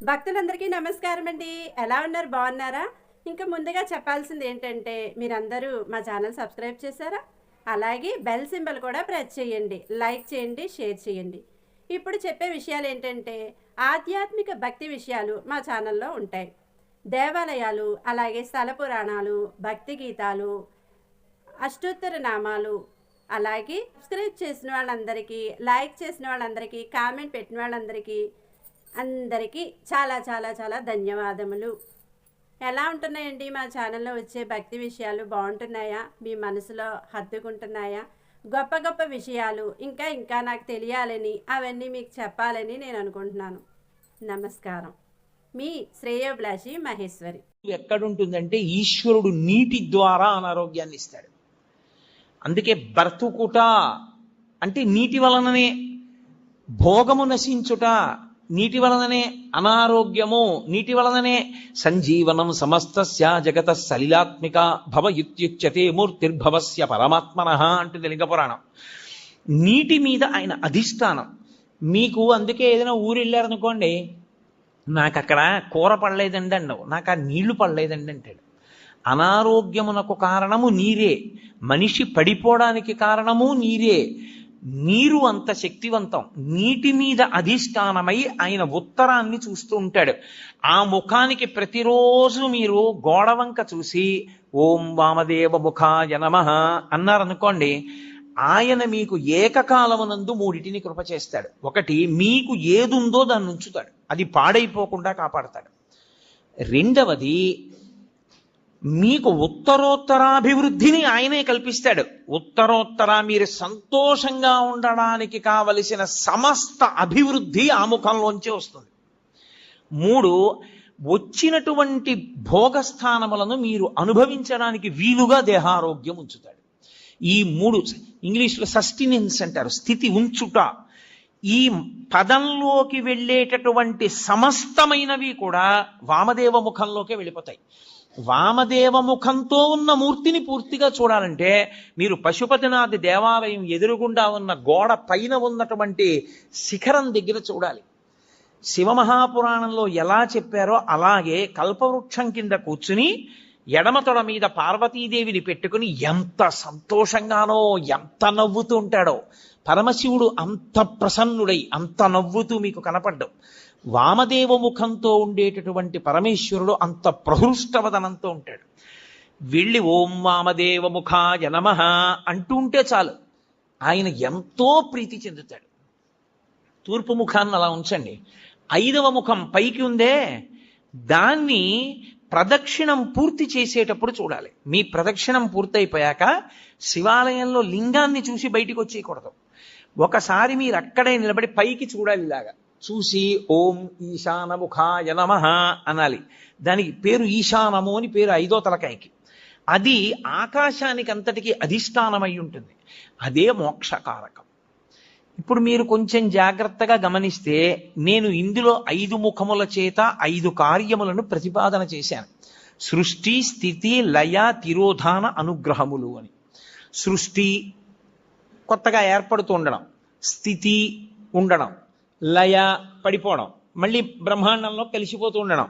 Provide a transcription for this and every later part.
భక్తులందరికీ నమస్కారం అండి. ఎలా ఉన్నారు? బాగున్నారా? ఇంకా ముందుగా చెప్పాల్సింది ఏంటంటే మీరందరూ మా ఛానల్ సబ్స్క్రైబ్ చేశారా? అలాగే బెల్ సింబల్ కూడా ప్రెస్ చేయండి, లైక్ చేయండి, షేర్ చేయండి. ఇప్పుడు చెప్పే విషయాలు ఏంటంటే ఆధ్యాత్మిక భక్తి విషయాలు మా ఛానల్లో ఉంటాయి. దేవాలయాలు, అలాగే స్థల పురాణాలు, భక్తి గీతాలు, అష్టోత్తర నామాలు, అలాగే సబ్స్క్రైబ్ చేసిన వాళ్ళందరికీ, లైక్ చేసిన వాళ్ళందరికీ, కామెంట్ పెట్టిన వాళ్ళందరికీ అందరికీ చాలా చాలా చాలా ధన్యవాదములు. ఎలా ఉంటున్నాయండి మా ఛానల్లో వచ్చే భక్తి విషయాలు? బాగుంటున్నాయా? మీ మనసులో హత్తుకుంటున్నాయా? గొప్ప గొప్ప విషయాలు ఇంకా ఇంకా నాకు తెలియాలని, అవన్నీ మీకు చెప్పాలని నేను అనుకుంటున్నాను. నమస్కారం. మీ శ్రేయోభిలాషి మహేశ్వరి. ఎక్కడుంటుందంటే ఈశ్వరుడు నీటి ద్వారా అనారోగ్యాన్ని ఇస్తాడు. అందుకే బ్రతుకుట అంటే నీటి వలననే, భోగము నశించుట నీటి వలననే, అనారోగ్యము నీటి వలననే. సంజీవనం సమస్తస్య జగత సలిలాత్మిక భవయుత్యుచ్యతే మూర్తిర్భవస్య పరమాత్మనః అంటుంది లింగ పురాణం. నీటి మీద ఆయన అధిష్టానం. మీకు అందుకే ఏదైనా ఊరు వెళ్ళారనుకోండి, నాకు అక్కడ కూర పడలేదండి అన్నావు, నాకు ఆ నీళ్లు పడలేదండి అంటాడు. అనారోగ్యమునకు కారణము నీరే, మనిషి పడిపోవడానికి కారణము నీరే. నీరు అంత శక్తివంతం. నీటి మీద అధిష్టానమై ఆయన ఉత్తరాన్ని చూస్తూ ఉంటాడు. ఆ ముఖానికి ప్రతిరోజు మీరు గోడవంక చూసి ఓం వామదేవ ముఖాయ నమః అన్నారనుకోండి, ఆయన మీకు ఏకకాలమునందు మూడిటిని కృప చేస్తాడు. ఒకటి, మీకు ఏదుందో దాన్ని ఉంచుతాడు, అది పాడైపోకుండా కాపాడతాడు. రెండవది, మీకు ఉత్తరోత్తరాభివృద్ధిని ఆయనే కల్పిస్తాడు. ఉత్తరోత్తర మీరు సంతోషంగా ఉండడానికి కావలసిన సమస్త అభివృద్ధి ఆ ముఖంలోంచే వస్తుంది. మూడు, వచ్చినటువంటి భోగస్థానములను మీరు అనుభవించడానికి వీలుగా దేహారోగ్యం ఉంచుతాడు. ఈ మూడు ఇంగ్లీష్లో సస్టినెన్స్ అంటారు, స్థితి ఉంచుట. ఈ పదంలోకి వెళ్ళేటటువంటి సమస్తమైనవి కూడా వామదేవ ముఖంలోకే వెళ్ళిపోతాయి. వామదేవ ముఖంతో ఉన్న మూర్తిని పూర్తిగా చూడాలంటే మీరు పశుపతినాథ్ దేవాలయం ఎదురుగుండా ఉన్న గోడ పైన ఉన్నటువంటి శిఖరం దగ్గర చూడాలి. శివమహాపురాణంలో ఎలా చెప్పారో అలాగే కల్పవృక్షం కింద కూర్చుని ఎడమ తొడ మీద పార్వతీదేవిని పెట్టుకుని ఎంత సంతోషంగానో, ఎంత నవ్వుతూ ఉంటాడో. పరమశివుడు అంత ప్రసన్నుడై అంత నవ్వుతూ మీకు కనపడ్డం. వామదేవ ముఖంతో ఉండేటటువంటి పరమేశ్వరుడు అంత ప్రహృష్టవదనంతో ఉంటాడు. వెళ్ళి ఓం వామదేవ ముఖాయ నమః అంటూ ఉంటే చాలు, ఆయన ఎంతో ప్రీతి చెందుతాడు. తూర్పు ముఖాన్ని అలా ఉంచండి. 5వ ముఖం పైకి ఉందే, దాన్ని ప్రదక్షిణం పూర్తి చేసేటప్పుడు చూడాలి. మీ ప్రదక్షిణం పూర్తయిపోయాక శివాలయంలో లింగాన్ని చూసి బయటికి వచ్చేయకూడదు. ఒకసారి మీరు అక్కడే నిలబడి పైకి చూడాలి. ఇలాగా చూసి ఓం ఈశానముఖాయ నమః అనాలి. దానికి పేరు ఈశానము అని పేరు 5వ తలకాయకి. అది ఆకాశానికి అంతటికి అధిష్టానమై ఉంటుంది. అదే మోక్షకారకం. ఇప్పుడు మీరు కొంచెం జాగ్రత్తగా గమనిస్తే నేను ఇందులో 5 ముఖముల చేత 5 కార్యములను ప్రతిపాదన చేశాను. సృష్టి, స్థితి, లయ, తిరోధాన, అనుగ్రహములు అని. సృష్టి కొత్తగా ఏర్పడుతూ ఉండడం, స్థితి ఉండడం, లయ పడిపోవడం, మళ్ళీ బ్రహ్మాండంలో కలిసిపోతూ ఉండడం.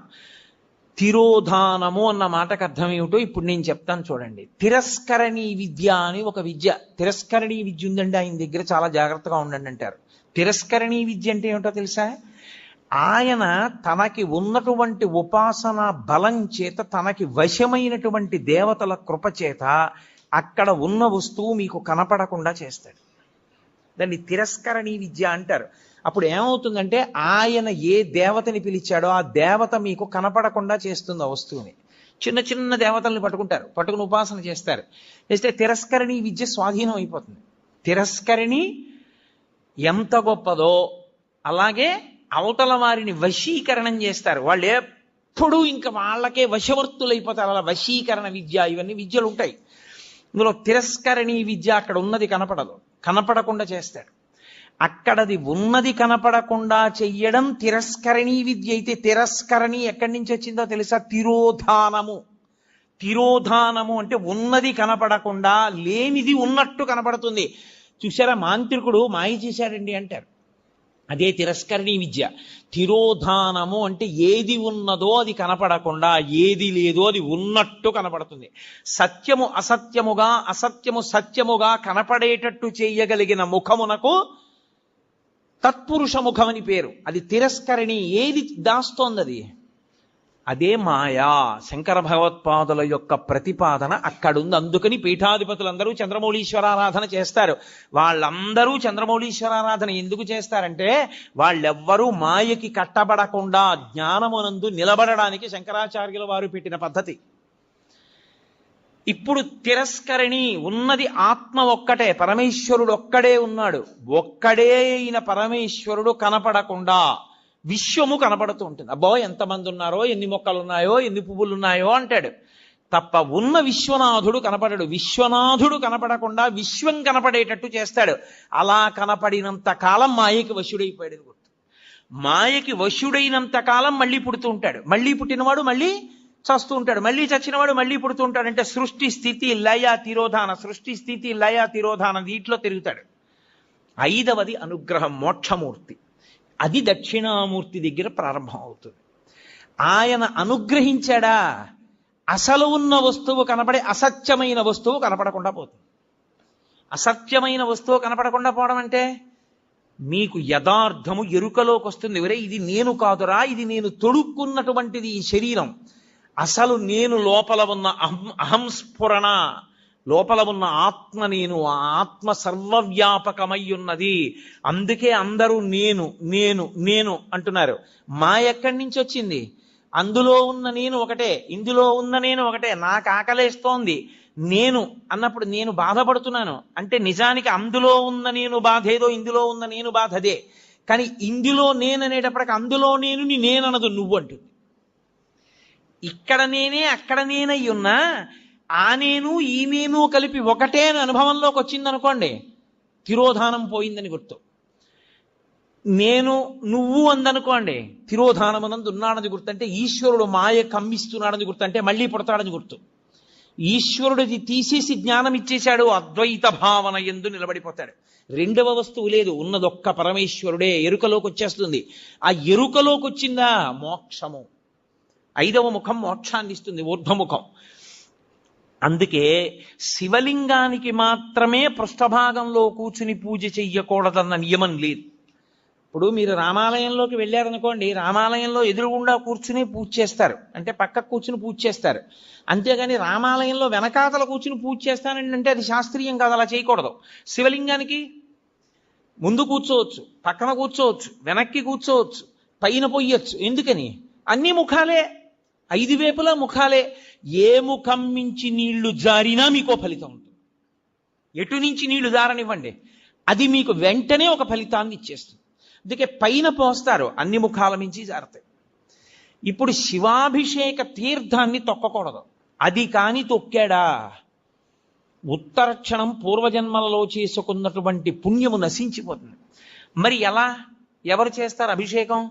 తిరోధానము అన్న మాటకు అర్థం ఏమిటో ఇప్పుడు నేను చెప్తాను చూడండి. తిరస్కరణీ విద్య అని ఒక విద్య, తిరస్కరణీ విద్య ఉందండి ఆయన దగ్గర, చాలా జాగ్రత్తగా ఉండండి అంటారు. తిరస్కరణీ విద్య అంటే ఏమిటో తెలుసా? ఆయన తనకి ఉన్నటువంటి ఉపాసన బలం చేత, తనకి వశమైనటువంటి దేవతల కృప చేత అక్కడ ఉన్న వస్తువు మీకు కనపడకుండా చేస్తాడు. దాన్ని తిరస్కరణీ విద్య అంటారు. అప్పుడు ఏమవుతుందంటే ఆయన ఏ దేవతని పిలిచాడో ఆ దేవత మీకు కనపడకుండా చేస్తుంది ఆ వస్తువుని. చిన్న చిన్న దేవతల్ని పట్టుకుంటారు, పట్టుకుని ఉపాసన చేస్తారు. చేస్తే తిరస్కరణీ విద్య స్వాధీనం అయిపోతుంది. తిరస్కరణి ఎంత గొప్పదో అలాగే అవతల వారిని వశీకరణం చేస్తారు. వాళ్ళు ఎప్పుడూ ఇంకా వాళ్ళకే వశవర్తులైపోతారు. అలా వశీకరణ విద్య, ఇవన్నీ విద్యలు ఉంటాయి. ఇందులో తిరస్కరణీ విద్య అక్కడ ఉన్నది కనపడదు, కనపడకుండా చేస్తాడు. అక్కడది ఉన్నది కనపడకుండా చెయ్యడం తిరస్కరణీ విద్య అయితే, తిరస్కరణి ఎక్కడి నుంచి వచ్చిందో తెలుసా? తిరోధానము. తిరోధానము అంటే ఉన్నది కనపడకుండా లేనిది ఉన్నట్టు కనపడుతుంది. చూసారా, మాంత్రికుడు మాయ చేశాడండి అంటారు. అదే తిరస్కరణీ విద్య. తిరోధానము అంటే ఏది ఉన్నదో అది కనపడకుండా, ఏది లేదో అది ఉన్నట్టు కనపడుతుంది. సత్యము అసత్యముగా, అసత్యము సత్యముగా కనపడేటట్టు చేయగలిగిన ముఖమునకు తత్పురుష ముఖం అని పేరు. అది తిరస్కరణి. ఏది దాస్తోంది అది? అదే మాయా. శంకర భగవత్పాదుల యొక్క ప్రతిపాదన అక్కడుంది. అందుకని పీఠాధిపతులందరూ చంద్రమౌళీశ్వరారాధన చేస్తారు. వాళ్ళందరూ చంద్రమౌళీశ్వరారాధన ఎందుకు చేస్తారంటే వాళ్ళెవ్వరూ మాయకి కట్టబడకుండా జ్ఞానమునందు నిలబడడానికి శంకరాచార్యుల వారు పెట్టిన పద్ధతి. ఇప్పుడు తిరస్కరణి ఉన్నది ఆత్మ ఒక్కటే, పరమేశ్వరుడు ఒక్కడే ఉన్నాడు. ఒక్కడే అయిన పరమేశ్వరుడు కనపడకుండా విశ్వము కనపడుతూ ఉంటుంది. అబ్బో ఎంతమంది ఉన్నారో, ఎన్ని మొక్కలు ఉన్నాయో, ఎన్ని పువ్వులు ఉన్నాయో అంటాడు తప్ప ఉన్న విశ్వనాథుడు కనపడడు. విశ్వనాథుడు కనపడకుండా విశ్వం కనపడేటట్టు చేస్తాడు. అలా కనపడినంత కాలం మాయకి వశుడైపోయాడు గుర్తు. మాయకి వశుడైనంత కాలం మళ్ళీ పుడుతూ ఉంటాడు. మళ్ళీ పుట్టినవాడు మళ్ళీ చస్తూ ఉంటాడు. మళ్ళీ చచ్చినవాడు మళ్ళీ పుడుతూ ఉంటాడు. అంటే సృష్టి స్థితి లయ తిరోధాన, సృష్టి స్థితి లయ తిరోధాన వీటిలో తిరుగుతాడు. ఐదవది అనుగ్రహం, మోక్షమూర్తి. అది దక్షిణామూర్తి దగ్గర ప్రారంభం అవుతుంది. ఆయన అనుగ్రహించాడా అసలు ఉన్న వస్తువు కనపడే అసత్యమైన వస్తువు కనపడకుండా పోతుంది. అసత్యమైన వస్తువు కనపడకుండా పోవడం అంటే మీకు యథార్థము ఎరుకలోకి వస్తుంది. ఎవరే ఇది నేను కాదురా, ఇది నేను తొడుక్కున్నటువంటిది ఈ శరీరం. అసలు నేను లోపల ఉన్న అహంస్ఫురణ, లోపల ఉన్న ఆత్మ నేను, ఆ ఆత్మ సర్వవ్యాపకమై ఉన్నది. అందుకే అందరూ నేను నేను నేను అంటున్నారు. మా ఎక్కడి నుంచి వచ్చింది? అందులో ఉన్న నేను ఒకటే, ఇందులో ఉన్న నేను ఒకటే. నాకు ఆకలేస్తోంది నేను అన్నప్పుడు నేను బాధపడుతున్నాను అంటే నిజానికి అందులో ఉన్న నేను బాధ ఏదో, ఇందులో ఉన్న నేను బాధ అదే. కానీ ఇందులో నేను అనేటప్పటికి అందులో నేననదు, నువ్వు అంటుంది. ఇక్కడ నేనే అక్కడ నేనై ఉన్నా ఆ నేను ఈ నేను కలిపి ఒకటే అని అనుభవంలోకి వచ్చిందనుకోండి, తిరోధానం పోయిందని గుర్తు. నేను నువ్వు అందనుకోండి, తిరోధానమునందు ఉన్నాడని గుర్తు. అంటే ఈశ్వరుడు మాయ కమ్మిస్తున్నాడని గుర్తు. అంటే మళ్ళీ పుడతాడని గుర్తు. ఈశ్వరుడిది తీసేసి జ్ఞానం ఇచ్చేశాడు, అద్వైత భావన యందు నిలబడిపోతాడు. రెండవ వస్తువు లేదు, ఉన్నదొక్క పరమేశ్వరుడే. ఎరుకలోకి వచ్చేస్తుంది. ఆ ఎరుకలోకి వచ్చిందా మోక్షము. ఐదవ ముఖం మోక్షాన్ని ఇస్తుంది, ఊర్ధ్వముఖం. అందుకే శివలింగానికి మాత్రమే పృష్ఠభాగంలో కూర్చుని పూజ చెయ్యకూడదన్న నియమం లేదు. ఇప్పుడు మీరు రామాలయంలోకి వెళ్ళారనుకోండి, రామాలయంలో ఎదురుగుండా కూర్చుని పూజ చేస్తారు, అంటే పక్కకు కూర్చుని పూజ చేస్తారు. అంతేగాని రామాలయంలో వెనకాతల కూర్చుని పూజ చేస్తానండి అంటే అది శాస్త్రీయం కాదు, అలా చేయకూడదు. శివలింగానికి ముందు కూర్చోవచ్చు, పక్కన కూర్చోవచ్చు, వెనక్కి కూర్చోవచ్చు, పైన పొయ్యొచ్చు. ఎందుకని? అన్ని ముఖాలే, ఐదు వైపులా ముఖాలే. ఏ ముఖం నుంచి నీళ్లు జారినా మీకో ఫలితం ఉంటుంది. ఎటు నుంచి నీళ్లు జారనివ్వండి, అది మీకు వెంటనే ఒక ఫలితాన్ని ఇచ్చేస్తుంది. అందుకే పైన పోస్తారు, అన్ని ముఖాల నుంచి జారుతాయి. ఇప్పుడు శివాభిషేక తీర్థాన్ని తొక్కకూడదు. అది కాని తొక్కాడా ఉత్తరక్షణం పూర్వజన్మలలో చేసుకున్నటువంటి పుణ్యము నశించిపోతుంది. మరి ఎలా, ఎవరు చేస్తారు అభిషేకం?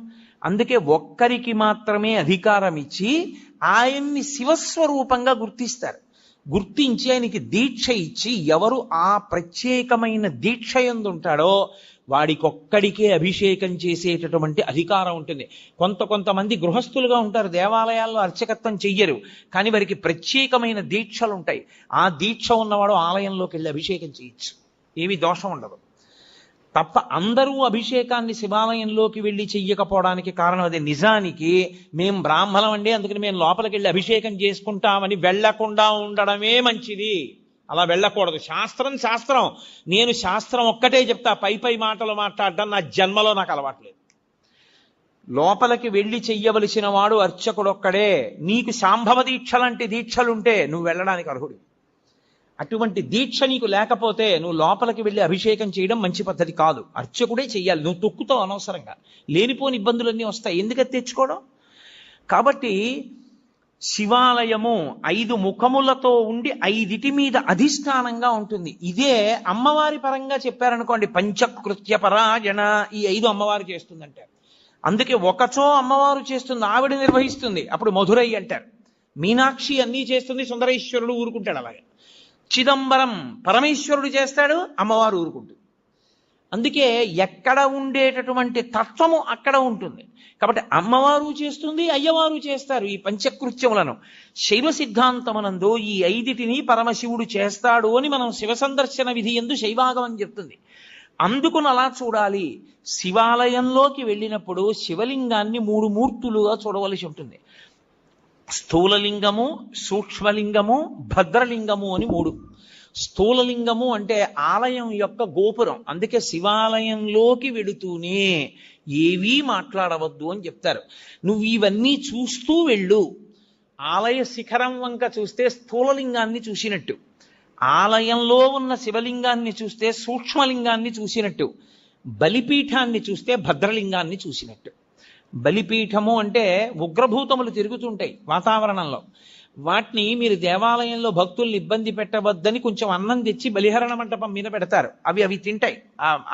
అందుకే ఒక్కరికి మాత్రమే అధికారం ఇచ్చి ఆయన్ని శివస్వరూపంగా గుర్తిస్తారు. గుర్తించి ఆయనకి దీక్ష ఇచ్చి ఎవరు ఆ ప్రత్యేకమైన దీక్ష యందు ఉంటాడో వాడికొక్కడికే అభిషేకం చేసేటటువంటి అధికారం ఉంటుంది. కొంతమంది గృహస్థులుగా ఉంటారు, దేవాలయాల్లో అర్చకత్వం చెయ్యరు, కానీ వారికి ప్రత్యేకమైన దీక్షలు ఉంటాయి. ఆ దీక్ష ఉన్నవాడు ఆలయంలోకి వెళ్ళి అభిషేకం చేయొచ్చు, ఏమీ దోషం ఉండదు. తప్ప అందరూ అభిషేకాన్ని శివాలయంలోకి వెళ్ళి చెయ్యకపోవడానికి కారణం అదే. నిజానికి మేం బ్రాహ్మణం అండి, అందుకని మేము లోపలికి వెళ్ళి అభిషేకం చేసుకుంటామని వెళ్లకుండా ఉండడమే మంచిది. అలా వెళ్ళకూడదు. శాస్త్రం శాస్త్రం. నేను శాస్త్రం ఒక్కటే చెప్తా, పై మాటలు మాట్లాడడం నా జన్మలో నాకు అలవాట్లేదు. లోపలికి వెళ్ళి చెయ్యవలసిన వాడు అర్చకుడొక్కడే. నీకు శాంభవ దీక్ష లాంటి దీక్షలుంటే నువ్వు వెళ్ళడానికి అర్హుడు. అటువంటి దీక్ష నీకు లేకపోతే నువ్వు లోపలికి వెళ్ళి అభిషేకం చేయడం మంచి పద్ధతి కాదు. అర్చకుడే చెయ్యాలి. నువ్వు తొక్కుతావు అనవసరంగా, లేనిపోని ఇబ్బందులన్నీ వస్తాయి. ఎందుకని తెచ్చుకోవడం? కాబట్టి శివాలయము 5 ముఖములతో ఉండి 5 మీద అధిష్టానంగా ఉంటుంది. ఇదే అమ్మవారి పరంగా చెప్పారనుకోండి, పంచకృత్య పరాయణ, ఈ 5 అమ్మవారు చేస్తుందంటారు. అందుకే ఒకచో అమ్మవారు చేస్తుంది, ఆవిడ నిర్వహిస్తుంది, అప్పుడు మధురై అంటారు. మీనాక్షి అన్నీ చేస్తుంది, సుందరేశ్వరుడు ఊరుకుంటాడు. అలాగే చిదంబరం పరమేశ్వరుడు చేస్తాడు, అమ్మవారు ఊరుకుంటుంది. అందుకే ఎక్కడ ఉండేటటువంటి తత్వము అక్కడ ఉంటుంది. కాబట్టి అమ్మవారు చేస్తుంది, అయ్యవారు చేస్తారు ఈ పంచకృత్యములను. శైవ సిద్ధాంతమునందు ఈ 5టిని పరమశివుడు చేస్తాడు అని మనం శివ సందర్శన విధి యందు శైవాగమం చెప్తుంది. అందుకుని అలా చూడాలి. శివాలయంలోకి వెళ్ళినప్పుడు శివలింగాన్ని 3 మూర్తులుగా చూడవలసి ఉంటుంది. స్థూలలింగము, సూక్ష్మలింగము, భద్రలింగము అని 3. స్థూలలింగము అంటే ఆలయం యొక్క గోపురం. అందుకే శివాలయంలోకి వెడుతూనే ఏవీ మాట్లాడవద్దు అని చెప్తారు. నువ్వు ఇవన్నీ చూస్తూ వెళ్ళు. ఆలయ శిఖరం వంక చూస్తే స్థూలలింగాన్ని చూసినట్టు, ఆలయంలో ఉన్న శివలింగాన్ని చూస్తే సూక్ష్మలింగాన్ని చూసినట్టు, బలిపీఠాన్ని చూస్తే భద్రలింగాన్ని చూసినట్టు. బలిపీఠము అంటే ఉగ్రభూతములు తిరుగుతుంటాయి వాతావరణంలో. వాటిని మీరు దేవాలయంలో భక్తుల్ని ఇబ్బంది పెట్టవద్దని కొంచెం అన్నం తెచ్చి బలిహరణ మంటపం మీద పెడతారు. అవి తింటాయి,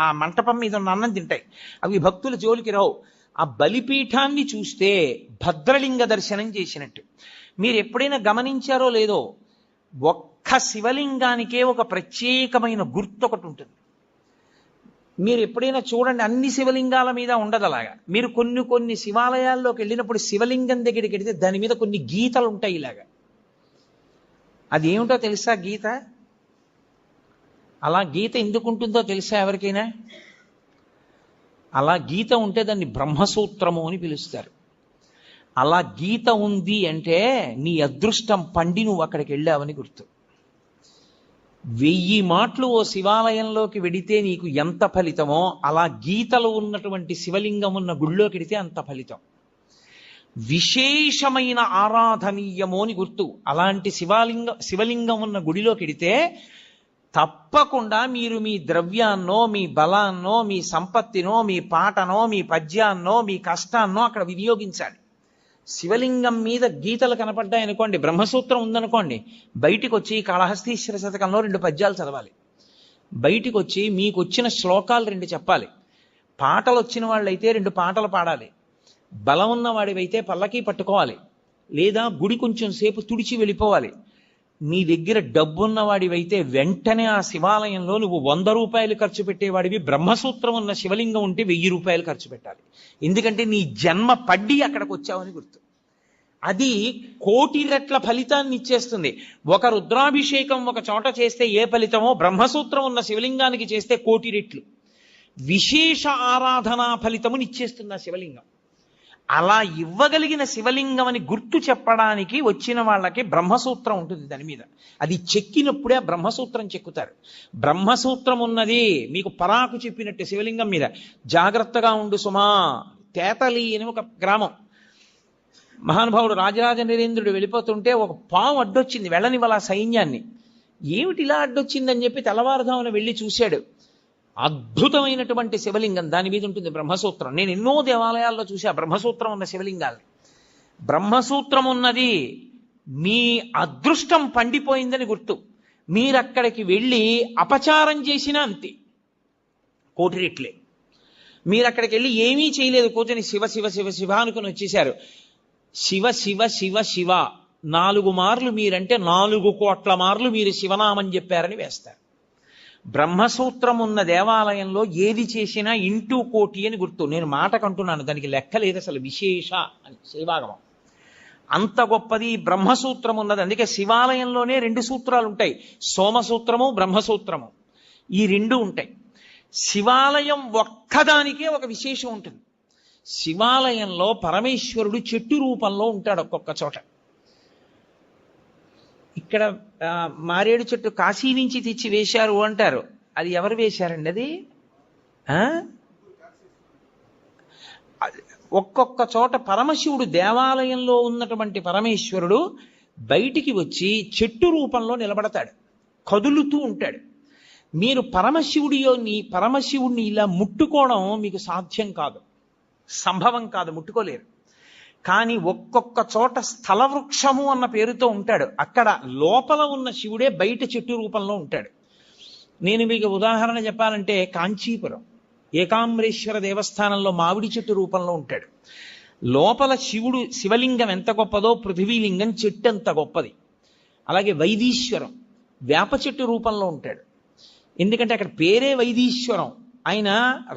ఆ మంటపం మీద ఉన్న అన్నం తింటాయి. అవి భక్తుల జోలికి రావు. ఆ బలిపీఠాన్ని చూస్తే భద్రలింగ దర్శనం చేసినట్టు. మీరు ఎప్పుడైనా గమనించారో లేదో, ఒక్క శివలింగానికే ఒక ప్రత్యేకమైన గుర్తు ఒకటి ఉంటుంది. మీరు ఎప్పుడైనా చూడండి, అన్ని శివలింగాల మీద ఉండదు అలాగా. మీరు కొన్ని శివాలయాల్లోకి వెళ్ళినప్పుడు శివలింగం దగ్గరికి వెళితే దాని మీద కొన్ని గీతలు ఉంటాయి ఇలాగా. అదేమిటో తెలుసా గీత? అలా గీత ఎందుకు ఉంటుందో తెలుసా ఎవరికైనా? అలా గీత ఉంటే దాన్ని బ్రహ్మసూత్రము అని పిలుస్తారు. అలా గీత ఉంది అంటే నీ అదృష్టం పండి నువ్వు అక్కడికి వెళ్ళావని గుర్తు. 1000 మాటలు ఓ శివాలయంలోకి వెడితే నీకు ఎంత ఫలితమో, అలా గీతలు ఉన్నటువంటి శివలింగం ఉన్న గుళ్ళోకి వెడితే అంత ఫలితం. విశేషమైన ఆరాధనీయమో అని గుర్తు. అలాంటి శివలింగం ఉన్న గుడిలోకి వెడితే తప్పకుండా మీరు మీ ద్రవ్యాన్నో, మీ బలాన్నో, మీ సంపత్తినో, మీ పాటనో, మీ పద్యాన్నో, మీ కష్టాన్నో అక్కడ వినియోగించాలి. శివలింగం మీద గీతలు కనపడ్డాయనుకోండి, బ్రహ్మసూత్రం ఉందనుకోండి, బయటికి వచ్చి కాళహస్తీశ్వర శతకంలో 2 పద్యాలు చదవాలి. బయటికి వచ్చి మీకు వచ్చిన శ్లోకాలు 2 చెప్పాలి. పాటలు వచ్చిన వాళ్ళైతే 2 పాటలు పాడాలి. బలం ఉన్న వాడివైతే పల్లకి పట్టుకోవాలి, లేదా గుడి కొంచెం సేపు తుడిచి వెళ్ళిపోవాలి. నీ దగ్గర డబ్బున్న వాడివైతే వెంటనే ఆ శివాలయంలో నువ్వు 100 రూపాయలు ఖర్చు పెట్టేవాడివి, బ్రహ్మసూత్రం ఉన్న శివలింగం ఉంటే 1000 రూపాయలు ఖర్చు పెట్టాలి. ఎందుకంటే నీ జన్మ పడ్డి అక్కడికి వచ్చావని గుర్తు. అది 1,000,000 రెట్ల ఫలితాన్ని ఇచ్చేస్తుంది. ఒక రుద్రాభిషేకం ఒక చోట చేస్తే ఏ ఫలితమో, బ్రహ్మసూత్రం ఉన్న శివలింగానికి చేస్తే 1,000,000 రెట్లు విశేష ఆరాధనా ఫలితముని ఇచ్చేస్తుంది ఆ శివలింగం. అలా ఇవ్వగలిగిన శివలింగం అని గుర్తు చెప్పడానికి వచ్చిన వాళ్ళకి బ్రహ్మసూత్రం ఉంటుంది దాని మీద. అది చెక్కినప్పుడే ఆ బ్రహ్మసూత్రం చెక్కుతారు. బ్రహ్మసూత్రం ఉన్నది మీకు పరాకు చెప్పినట్టు శివలింగం మీద. జాగ్రత్తగా ఉండు సుమా. తేతలి అని ఒక గ్రామం. మహానుభావుడు రాజరాజ నరేంద్రుడు వెళ్ళిపోతుంటే ఒక పాము అడ్డొచ్చింది, వెళ్ళనివ్వాల సైన్యాన్ని. ఏమిటి ఇలా అడ్డొచ్చిందని చెప్పి తెల్లవారుదామున వెళ్ళి చూశాడు. అద్భుతమైనటువంటి శివలింగం, దాని మీద ఉంటుంది బ్రహ్మసూత్రం. నేను ఎన్నో దేవాలయాల్లో చూసా బ్రహ్మసూత్రం ఉన్న శివలింగాలు. బ్రహ్మసూత్రం ఉన్నది మీ అదృష్టం పండిపోయిందని గుర్తు. మీరక్కడికి వెళ్ళి అపచారం చేసినా అంతే, 1,000,000 రెట్లే. మీరు అక్కడికి వెళ్ళి ఏమీ చేయలేదు, కూర్చొని శివ శివ శివ శివ అనుకుని వచ్చేశారు. శివ శివ శివ శివ 4 మార్లు మీరంటే 4 కోట్ల మార్లు మీరు శివనామం చెప్పారని వేస్తారు. బ్రహ్మసూత్రం ఉన్న దేవాలయంలో ఏది చేసినా 1,000,000,000 అని గుర్తు. నేను మాటకంటున్నాను, దానికి లెక్క లేదు అసలు. విశేష అని శైవాగమం అంత గొప్పది బ్రహ్మసూత్రం ఉన్నది. అందుకే శివాలయంలోనే 2 సూత్రాలు ఉంటాయి, సోమసూత్రము, బ్రహ్మసూత్రము. ఈ 2 ఉంటాయి. శివాలయం ఒక్కదానికే ఒక విశేషం ఉంటుంది. శివాలయంలో పరమేశ్వరుడు చెట్టు రూపంలో ఉంటాడు ఒక్కొక్క చోట. ఇక్కడ మారేడు చెట్టు కాశీ నుంచి తెచ్చి వేశారు అంటారు. అది ఎవరు వేశారండి? అది ఒక్కొక్క చోట పరమశివుడు, దేవాలయంలో ఉన్నటువంటి పరమేశ్వరుడు బయటికి వచ్చి చెట్టు రూపంలో నిలబడతాడు, కదులుతూ ఉంటాడు. మీరు పరమశివుడిని ఇలా ముట్టుకోవడం మీకు సాధ్యం కాదు, సంభవం కాదు, ముట్టుకోలేరు. కానీ ఒక్కొక్క చోట స్థల వృక్షము అన్న పేరుతో ఉంటాడు. అక్కడ లోపల ఉన్న శివుడే బయట చెట్టు రూపంలో ఉంటాడు. నేను మీకు ఉదాహరణ చెప్పాలంటే, కాంచీపురం ఏకాంబరేశ్వర దేవస్థానంలో మామిడి చెట్టు రూపంలో ఉంటాడు. లోపల శివలింగం ఎంత గొప్పదో పృథివీలింగం చెట్టు ఎంత గొప్పది. అలాగే వైదీశ్వరం వేప చెట్టు రూపంలో ఉంటాడు. ఎందుకంటే అక్కడ పేరే వైదీశ్వరం, ఆయన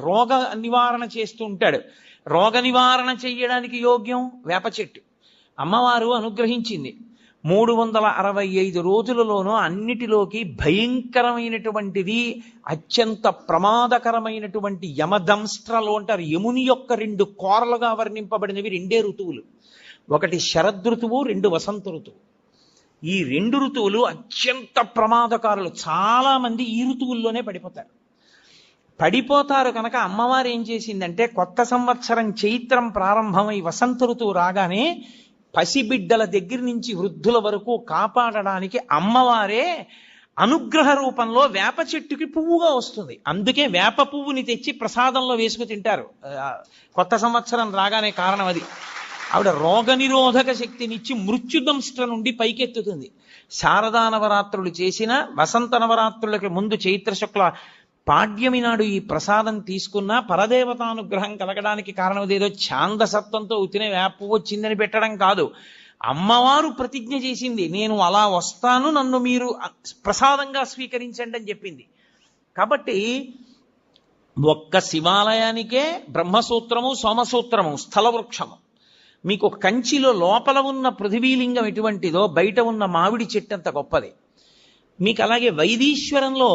రోగ నివారణ చేస్తూ ఉంటాడు. రోగ నివారణ చెయ్యడానికి యోగ్యం వేప చెట్టు. అమ్మవారు అనుగ్రహించింది. 365 రోజులలోనూ అన్నిటిలోకి భయంకరమైనటువంటిది, అత్యంత ప్రమాదకరమైనటువంటి యమదంస్ట్రలు అంటారు. యముని యొక్క 2 కోరలుగా వర్ణింపబడినవి 2 ఋతువులు. ఒకటి శరదృతువు, 2 వసంత ఋతువు. ఈ 2 ఋతువులు అత్యంత ప్రమాదకారులు. చాలా మంది ఈ ఋతువుల్లోనే పడిపోతారు కనుక అమ్మవారు ఏం చేసిందంటే, కొత్త సంవత్సరం చైత్రం ప్రారంభమై వసంత ఋతువు రాగానే పసిబిడ్డల దగ్గర నుంచి వృద్ధుల వరకు కాపాడడానికి అమ్మవారే అనుగ్రహ రూపంలో వేప చెట్టుకి పువ్వుగా వస్తుంది. అందుకే వేప పువ్వుని తెచ్చి ప్రసాదంలో వేసుకు తింటారు కొత్త సంవత్సరం రాగానే. కారణం అది. ఆవిడ రోగనిరోధక శక్తినిచ్చి మృత్యుదంష్ట నుండి పైకెత్తుతుంది. శారదా నవరాత్రులు చేసిన వసంత నవరాత్రులకి ముందు చైత్ర శుక్ల పాడ్యమి నాడు ఈ ప్రసాదం తీసుకున్నా పరదేవతానుగ్రహం కలగడానికి కారణం ఏదో ఛాందసత్వంతో ఉతినే వేప వచ్చిందని పెట్టడం కాదు. అమ్మవారు ప్రతిజ్ఞ చేసింది, నేను అలా వస్తాను, నన్ను మీరు ప్రసాదంగా స్వీకరించండి అని చెప్పింది. కాబట్టి ఒక్క శివాలయానికే బ్రహ్మసూత్రము, సోమసూత్రము, స్థలవృక్షము. మీకు కంచిలో లోపల ఉన్న పృథివీలింగం ఎటువంటిదో బయట ఉన్న మామిడి చెట్టు అంత గొప్పది. మీకు అలాగే వైదీశ్వరంలో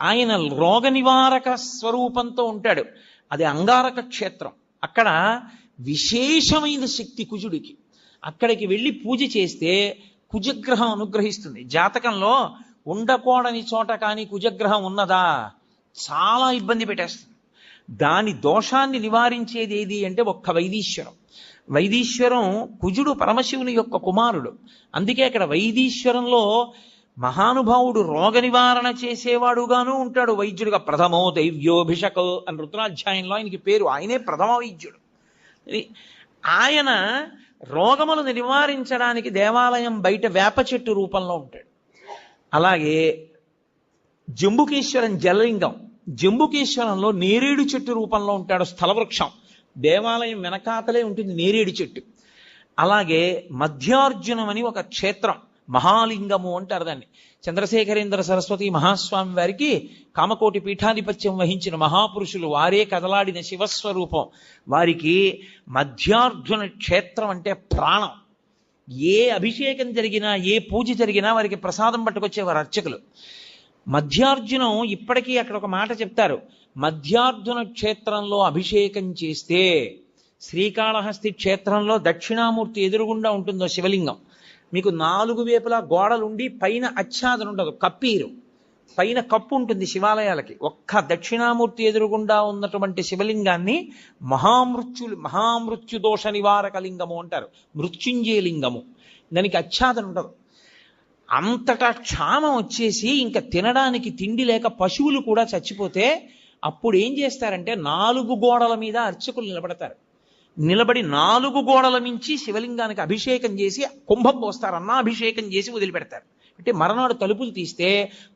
ఆయన రోగ నివారక స్వరూపంతో ఉంటాడు. అది అంగారక క్షేత్రం. అక్కడ విశేషమైన శక్తి కుజుడికి. అక్కడికి వెళ్ళి పూజ చేస్తే కుజగ్రహం అనుగ్రహిస్తుంది. జాతకంలో ఉండకూడని చోట కానీ కుజగ్రహం ఉన్నదా చాలా ఇబ్బంది పెట్టేస్తుంది. దాని దోషాన్ని నివారించేది ఏది అంటే ఒక్క వైదీశ్వరం. వైదీశ్వరం కుజుడు పరమశివుని యొక్క కుమారుడు. అందుకే అక్కడ వైదీశ్వరంలో మహానుభావుడు రోగ నివారణ చేసేవాడుగాను ఉంటాడు. వైద్యుడిగా ప్రథమో దైవ్యోభిషకో అని రుద్రాధ్యాయంలో ఆయనకి పేరు. ఆయనే ప్రథమ వైద్యుడు. ఆయన రోగములను నివారించడానికి దేవాలయం బయట వేప చెట్టు రూపంలో ఉంటాడు. అలాగే జంబుకేశ్వరం జలలింగం. జంబుకేశ్వరంలో నేరేడు చెట్టు రూపంలో ఉంటాడు, స్థలవృక్షం. దేవాలయం వెనకాతలే ఉంటుంది నేరేడు చెట్టు. అలాగే మధ్యార్జునం అని ఒక క్షేత్రం, మహాలింగము అంటారు దాన్ని. చంద్రశేఖరేంద్ర సరస్వతి మహాస్వామి వారికి కామకోటి పీఠాధిపత్యం వహించిన మహాపురుషులు, వారే కదలాడిన శివస్వరూపం. వారికి మధ్యార్జున క్షేత్రం అంటే ప్రాణం. ఏ అభిషేకం జరిగినా, ఏ పూజ జరిగినా వారికి ప్రసాదం పట్టుకొచ్చేవారు అర్చకులు. మధ్యార్జునం ఇప్పటికీ అక్కడ ఒక మాట చెప్తారు, మధ్యార్జున క్షేత్రంలో అభిషేకం చేస్తే, శ్రీకాళహస్తి క్షేత్రంలో దక్షిణామూర్తి ఎదురుగుండా ఉంటుందో శివలింగం, మీకు 4 వైపులా గోడలుండి పైన ఆచ్ఛాదన ఉండదు, కప్పీరు, పైన కప్పు ఉంటుంది శివాలయాలకి. ఒక్క దక్షిణామూర్తి ఎదురుగుండా ఉన్నటువంటి శివలింగాన్ని మహామృత్యు దోష నివారక లింగము అంటారు, మృత్యుంజయ లింగము. దానికి ఆచ్ఛాదన ఉండదు. అంతటా క్షామం వచ్చేసి ఇంకా తినడానికి తిండి లేక పశువులు కూడా చచ్చిపోతే అప్పుడు ఏం చేస్తారంటే 4 గోడల మీద అర్చకులు నిలబడతారు. నిలబడి 4 గోడల మించి శివలింగానికి అభిషేకం చేసి కుంభం పోస్తారు, అన్నాభిషేకం చేసి వదిలిపెడతారు. అంటే మరణాడు తలుపులు తీస్తే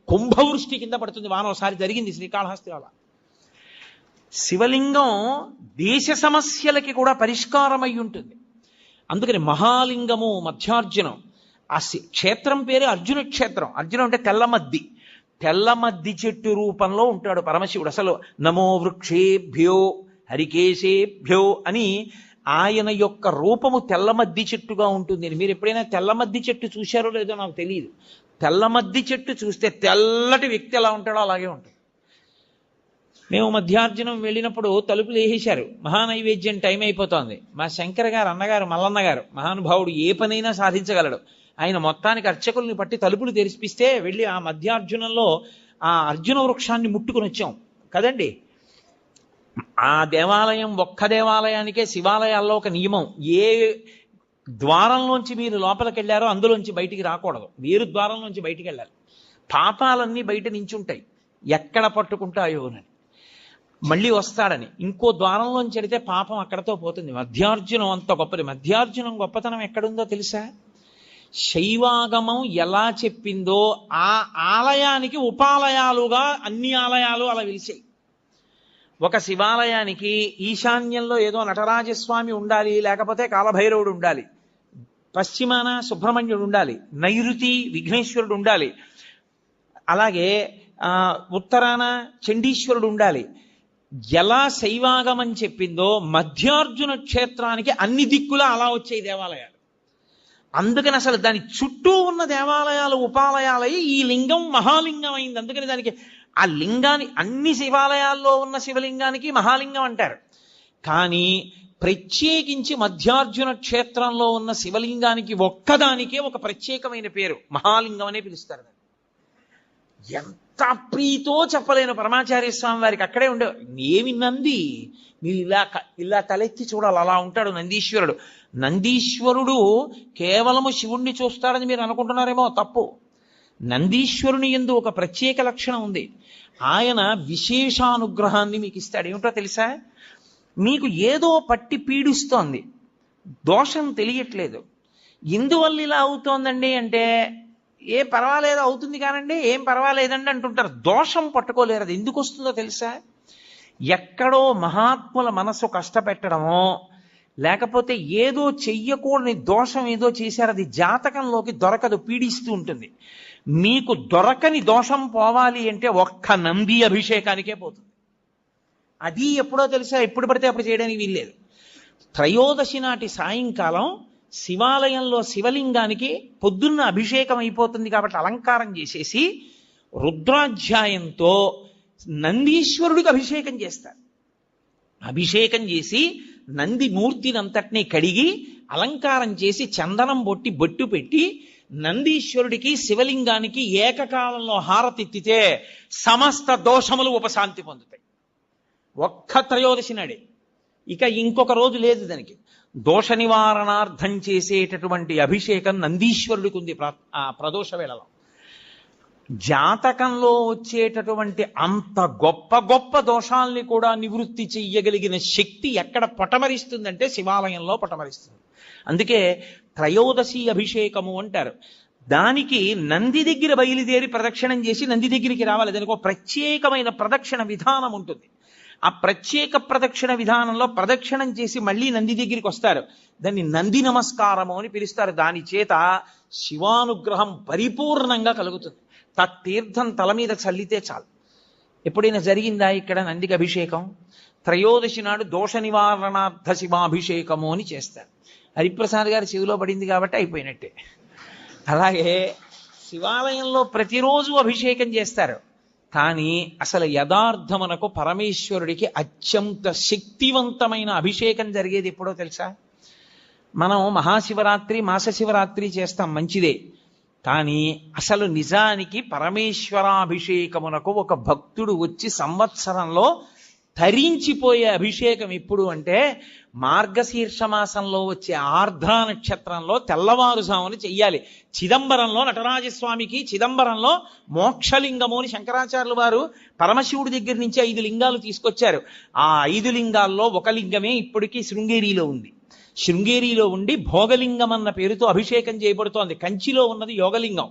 కుంభవృష్టి కింద పడుతుంది వాన. ఒకసారి జరిగింది శ్రీకాళహస్తి వల్ల. శివలింగం దేశ సమస్యలకి కూడా పరిష్కారం అయి ఉంటుంది. అందుకని మహాలింగము మధ్యార్జునం. ఆ క్షేత్రం పేరు అర్జున క్షేత్రం. అర్జునం అంటే తెల్లమద్ది. తెల్లమద్ది చెట్టు రూపంలో ఉంటాడు పరమశివుడు. అసలు నమో వృక్షేభ్యో హరికేశేభ్యో అని ఆయన యొక్క రూపము తెల్లమద్ది చెట్టుగా ఉంటుంది. మీరు ఎప్పుడైనా తెల్లమద్ది చెట్టు చూశారో లేదో నాకు తెలియదు. తెల్లమద్ది చెట్టు చూస్తే తెల్లటి వ్యక్తి ఎలా ఉంటాడో అలాగే ఉంటుంది. మేము మధ్యార్జునం వెళ్ళినప్పుడు తలుపులు వేసేశారు, మహానైవేద్యం టైం అయిపోతోంది. మా శంకర్ గారు అన్నగారు, మల్లన్న గారు, మహానుభావుడు, ఏ పనైనా సాధించగలడు. ఆయన మొత్తానికి అర్చకుల్ని పట్టి తలుపులు తెరిపిస్తే వెళ్ళి ఆ మధ్యార్జునంలో ఆ అర్జున వృక్షాన్ని ముట్టుకుని వచ్చాం కదండి. ఆ దేవాలయం ఒక్క దేవాలయానికే శివాలయాల్లో ఒక నియమం, ఏ ద్వారంలోంచి మీరు లోపలికి వెళ్ళారో అందులోంచి బయటికి రాకూడదు, వేరు ద్వారంలోంచి బయటికి వెళ్ళాలి. పాపాలన్నీ బయట నించుంటాయి, ఎక్కడ పట్టుకుంటాయోనని, మళ్ళీ వస్తాడని. ఇంకో ద్వారంలోంచి వెడితే పాపం అక్కడతో పోతుంది. మధ్యార్జునం అంత గొప్పది. మధ్యార్జునం గొప్పతనం ఎక్కడుందో తెలుసా? శైవాగమం ఎలా చెప్పిందో ఆ ఆలయానికి ఉపాలయాలుగా అన్ని ఆలయాలు అలా వెలిసాయి. ఒక శివాలయానికి ఈశాన్యంలో ఏదో నటరాజస్వామి ఉండాలి, లేకపోతే కాలభైరవుడు ఉండాలి, పశ్చిమాన సుబ్రహ్మణ్యుడు ఉండాలి, నైరుతి విఘ్నేశ్వరుడు ఉండాలి, అలాగే ఉత్తరాన చండీశ్వరుడు ఉండాలి. ఎలా శైవాగమం చెప్పిందో మధ్యార్జున క్షేత్రానికి అన్ని దిక్కులా అలా వచ్చాయి దేవాలయాలు. అందుకని అసలు దాని చుట్టూ ఉన్న దేవాలయాలు ఉపాలయాలై ఈ లింగం మహాలింగం అయింది. అందుకని దానికి ఆ లింగాన్ని అన్ని శివాలయాల్లో ఉన్న శివలింగానికి మహాలింగం అంటారు. కానీ ప్రత్యేకించి మధ్యార్జున క్షేత్రంలో ఉన్న శివలింగానికి ఒక్కదానికే ఒక ప్రత్యేకమైన పేరు మహాలింగం అనే పిలుస్తారు. ఎంత ప్రీతో చెప్పలేను పరమాచార్య స్వామి వారికి. అక్కడే ఉండే ఏమి నంది, మీరు ఇలా తలెత్తి చూడాలి, అలా ఉంటాడు నందీశ్వరుడు. నందీశ్వరుడు కేవలము శివుణ్ణి చూస్తాడని మీరు అనుకుంటున్నారేమో, తప్పు. నందీశ్వరుని యందు ఒక ప్రత్యేక లక్షణం ఉంది. ఆయన విశేషానుగ్రహాన్ని మీకు ఇస్తాడు. ఏమిటో తెలుసా? మీకు ఏదో పట్టి పీడిస్తోంది, దోషం తెలియట్లేదు. ఎందువల్ల ఇలా అవుతోందండి అంటే, ఏ పర్వాలేదు అవుతుంది కానండి, ఏం పర్వాలేదండి అంటుంటారు. దోషం పట్టుకోలేరు. అది ఎందుకు వస్తుందో తెలుసా? ఎక్కడో మహాత్ముల మనసు కష్టపెట్టడమో, లేకపోతే ఏదో చెయ్యకూడని దోషం ఏదో చేశారు, అది జాతకంలోకి దొరకదు, పీడిస్తూ ఉంటుంది. మీకు దొరకని దోషం పోవాలి అంటే ఒక్క నంది అభిషేకానికే పోతుంది. అది ఎప్పుడో తెలుసా? ఎప్పుడు పడితే అప్పుడు చేయడానికి వీల్లేదు. త్రయోదశి నాటి సాయంకాలం శివాలయంలో శివలింగానికి పొద్దున్న అభిషేకం అయిపోతుంది కాబట్టి అలంకారం చేసేసి రుద్రాధ్యాయంతో నందీశ్వరుడికి అభిషేకం చేస్తారు. అభిషేకం చేసి నంది మూర్తిని అంతటినీ కడిగి అలంకారం చేసి చందనం బొట్టు పెట్టి నందీశ్వరుడికి శివలింగానికి ఏకకాలంలో హారతిత్తితే సమస్త దోషములు ఉపశాంతి పొందుతాయి. ఒక్క త్రయోదశి నాడే. ఇక ఇంకొక రోజు లేదు దానికి. దోష నివారణార్థం చేసేటటువంటి అభిషేకం నందీశ్వరుడికి ఉంది ప్రదోష వేళలో. జాతకంలో వచ్చేటటువంటి అంత గొప్ప గొప్ప దోషాల్ని కూడా నివృత్తి చెయ్యగలిగిన శక్తి ఎక్కడ పటమరిస్తుందంటే శివాలయంలో పటమరిస్తుంది. అందుకే త్రయోదశి అభిషేకము అంటారు. దానికి నంది దగ్గర బయలుదేరి ప్రదక్షిణం చేసి నంది దగ్గరికి రావాలి. దానికి ఒక ప్రత్యేకమైన ప్రదక్షిణ విధానం ఉంటుంది. ఆ ప్రత్యేక ప్రదక్షిణ విధానంలో ప్రదక్షిణం చేసి మళ్ళీ నంది దగ్గరికి వస్తారు. దాన్ని నంది నమస్కారము అని పిలుస్తారు. దాని చేత శివానుగ్రహం పరిపూర్ణంగా కలుగుతుంది. తత్తీర్థం తల మీద చల్లితే చాలు. ఎప్పుడైనా జరిగిందా ఇక్కడ నందికి అభిషేకం? త్రయోదశి నాడు దోష నివారణార్థ శివాభిషేకము అని చేస్తారు. హరిప్రసాద్ గారి చెవిలో పడింది కాబట్టి అయిపోయినట్టే. అలాగే శివాలయంలో ప్రతిరోజు అభిషేకం చేస్తారు. కానీ అసలు యథార్థమునకు పరమేశ్వరుడికి అత్యంత శక్తివంతమైన అభిషేకం జరిగేది ఎప్పుడో తెలుసా? మనం మహాశివరాత్రి మాస శివరాత్రి చేస్తాం, మంచిదే. కానీ అసలు నిజానికి పరమేశ్వరాభిషేకమునకు ఒక భక్తుడు వచ్చి సంవత్సరంలో తరించిపోయే అభిషేకం ఎప్పుడు అంటే మార్గశీర్ష మాసంలో వచ్చే ఆర్ద్ర నక్షత్రంలో తెల్లవారుజామున చెయ్యాలి. చిదంబరంలో నటరాజస్వామికి చిదంబరంలో మోక్షలింగము అని శంకరాచార్యులు వారు పరమశివుడి దగ్గర నుంచి 5 లింగాలు తీసుకొచ్చారు. ఆ 5 లింగాల్లో ఒక లింగమే ఇప్పటికీ శృంగేరిలో ఉంది. శృంగేరిలో ఉండి భోగలింగం అన్న పేరుతో అభిషేకం చేయబడుతోంది. కంచిలో ఉన్నది యోగలింగం,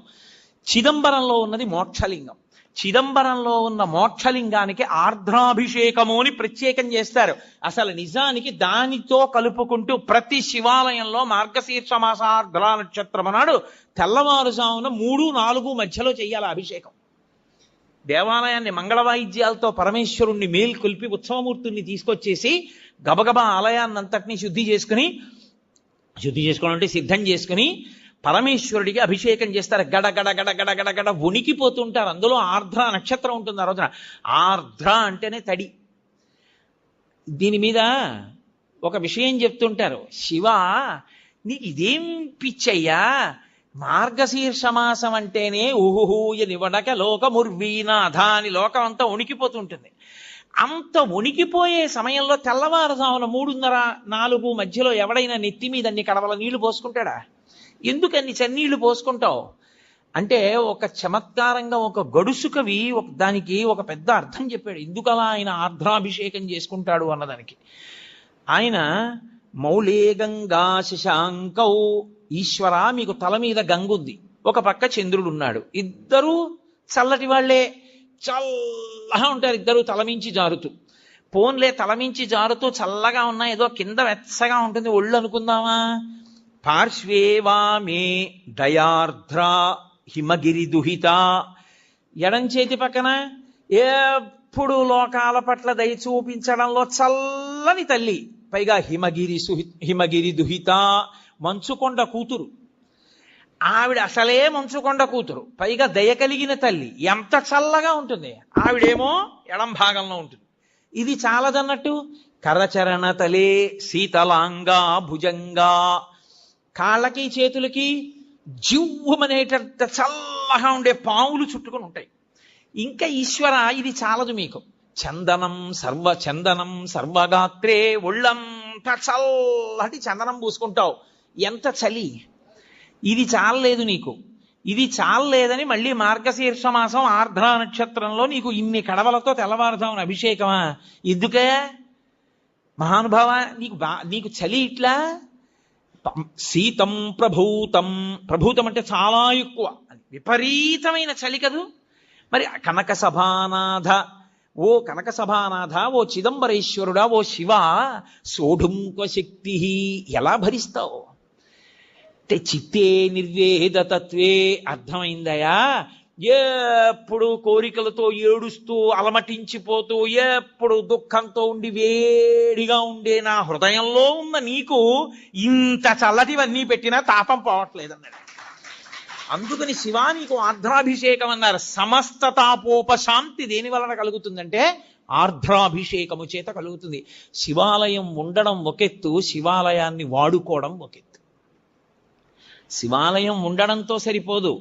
చిదంబరంలో ఉన్నది మోక్షలింగం. చిదంబరంలో ఉన్న మోక్షలింగానికి ఆర్ద్రాభిషేకము అని ప్రత్యేకం చేస్తారు. అసలు నిజానికి దానితో కలుపుకుంటూ ప్రతి శివాలయంలో మార్గశీర్ష మాస ఆర్ద్ర నక్షత్రం నాడు తెల్లవారుజామున 3-4 మధ్యలో చెయ్యాలి అభిషేకం. దేవాలయాన్ని మంగళవాయిద్యాలతో పరమేశ్వరుణ్ణి మేల్కొల్పి ఉత్సవమూర్తుల్ని తీసుకొచ్చేసి గబగబా ఆలయాన్నంతటినీ శుద్ధి చేసుకోవాలంటే సిద్ధం చేసుకుని పరమేశ్వరుడికి అభిషేకం చేస్తారు. గడ గడ గడ గడ గడ గడ వణికిపోతుంటారు. అందులో ఆర్ద్ర నక్షత్రం ఉంటుంది ఆ రోజున. ఆర్ద్ర అంటేనే తడి. దీని మీద ఒక విషయం చెప్తుంటారు. శివ, నీకు ఇదేం పిచ్చయ్యా, మార్గశీర్ష మాసం అంటేనే ఊహూయ నివడక లోకముర్వీనాథ అని లోకం అంతా వణికిపోతుంటుంది. అంత వణికిపోయే సమయంలో తెల్లవారుజామున 3:30-4 మధ్యలో ఎవడైనా నెత్తి మీద అన్ని కడవల నీళ్లు పోసుకుంటాడా? ఎందుకన్ని చన్నీళ్లు పోసుకుంటావు అంటే ఒక చమత్కారంగా ఒక గడుసు కవి దానికి ఒక పెద్ద అర్థం చెప్పాడు. ఎందుకలా ఆయన ఆర్ద్రాభిషేకం చేసుకుంటాడు అన్నదానికి. ఆయన మౌళే గంగా శశాంకౌ, ఈశ్వర మీకు తల మీద గంగుంది, ఒక పక్క చంద్రుడు ఉన్నాడు, ఇద్దరూ చల్లటి వాళ్లే, చల్లగా ఉంటారు ఇద్దరు తలమించి జారుతూ. పోన్లే తలమించి జారుతూ చల్లగా ఉన్నా ఏదో కింద వెచ్చగా ఉంటుంది ఒళ్ళు అనుకుందామా? పార్శ్వే వామే దయార్ద్ర హిమగిరి దుహిత, ఎడం చేతి పక్కన ఎప్పుడు లోకాల పట్ల దయ చూపించడంలో చల్లని తల్లి, పైగా హిమగిరి దుహిత, మంచుకొండ కూతురు. ఆవిడ అసలే మంచుకొండ కూతురు, పైగా దయ కలిగిన తల్లి. ఎంత చల్లగా ఉంటుంది. ఆవిడేమో ఎడం భాగంలో ఉంటుంది. ఇది చాలదన్నట్టు కరచరణ తలే శీతలాంగా భుజంగా, కాళ్ళకి చేతులకి జివ్వుమనేటంత చల్లగా ఉండే పావులు చుట్టుకొని ఉంటాయి. ఇంకా ఈశ్వర ఇది చాలదు మీకు, చందనం సర్వగాత్రే, ఒళ్ళంతా చల్లటి చందనం పూసుకుంటావు. ఎంత చలి. ఇది చాలలేదు నీకు. ఇది చాలలేదని మళ్ళీ మార్గశీర్ష మాసం ఆర్ద్ర నక్షత్రంలో నీకు ఇన్ని కడవలతో తెల్లవారుజామున అభిషేకమా? ఎందుకే మహానుభావ, నీకు చలి ఇట్లా? శీతం ప్రభూతం అంటే చాలా ఎక్కువ, విపరీతమైన చలి కదూ. మరి కనక సభానాథ, ఓ చిదంబరేశ్వరుడా, ఓ శివ, సోఢుంక శక్తి, ఎలా భరిస్తావు? అంటే చిత్తే నిర్వేద తత్వే, అర్థమైందయా? ఎప్పుడు కోరికలతో ఏడుస్తూ అలమటించిపోతూ ఎప్పుడు దుఃఖంతో ఉండి వేడిగా ఉండే నా హృదయంలో ఉన్న నీకు ఇంత చల్లటివన్నీ పెట్టినా తాపం పోవట్లేదన్నాడు. అందుకని శివా నీకు ఆర్ద్రాభిషేకం అన్నారు. సమస్త తాపోపశాంతి దేని వలన కలుగుతుందంటే ఆర్ద్రాభిషేకము చేత కలుగుతుంది. శివాలయం ఉండడం ఒకెత్తు, శివాలయాన్ని వాడుకోవడం ఒకెత్తు. శివాలయం ఉండడంతో సరిపోదు,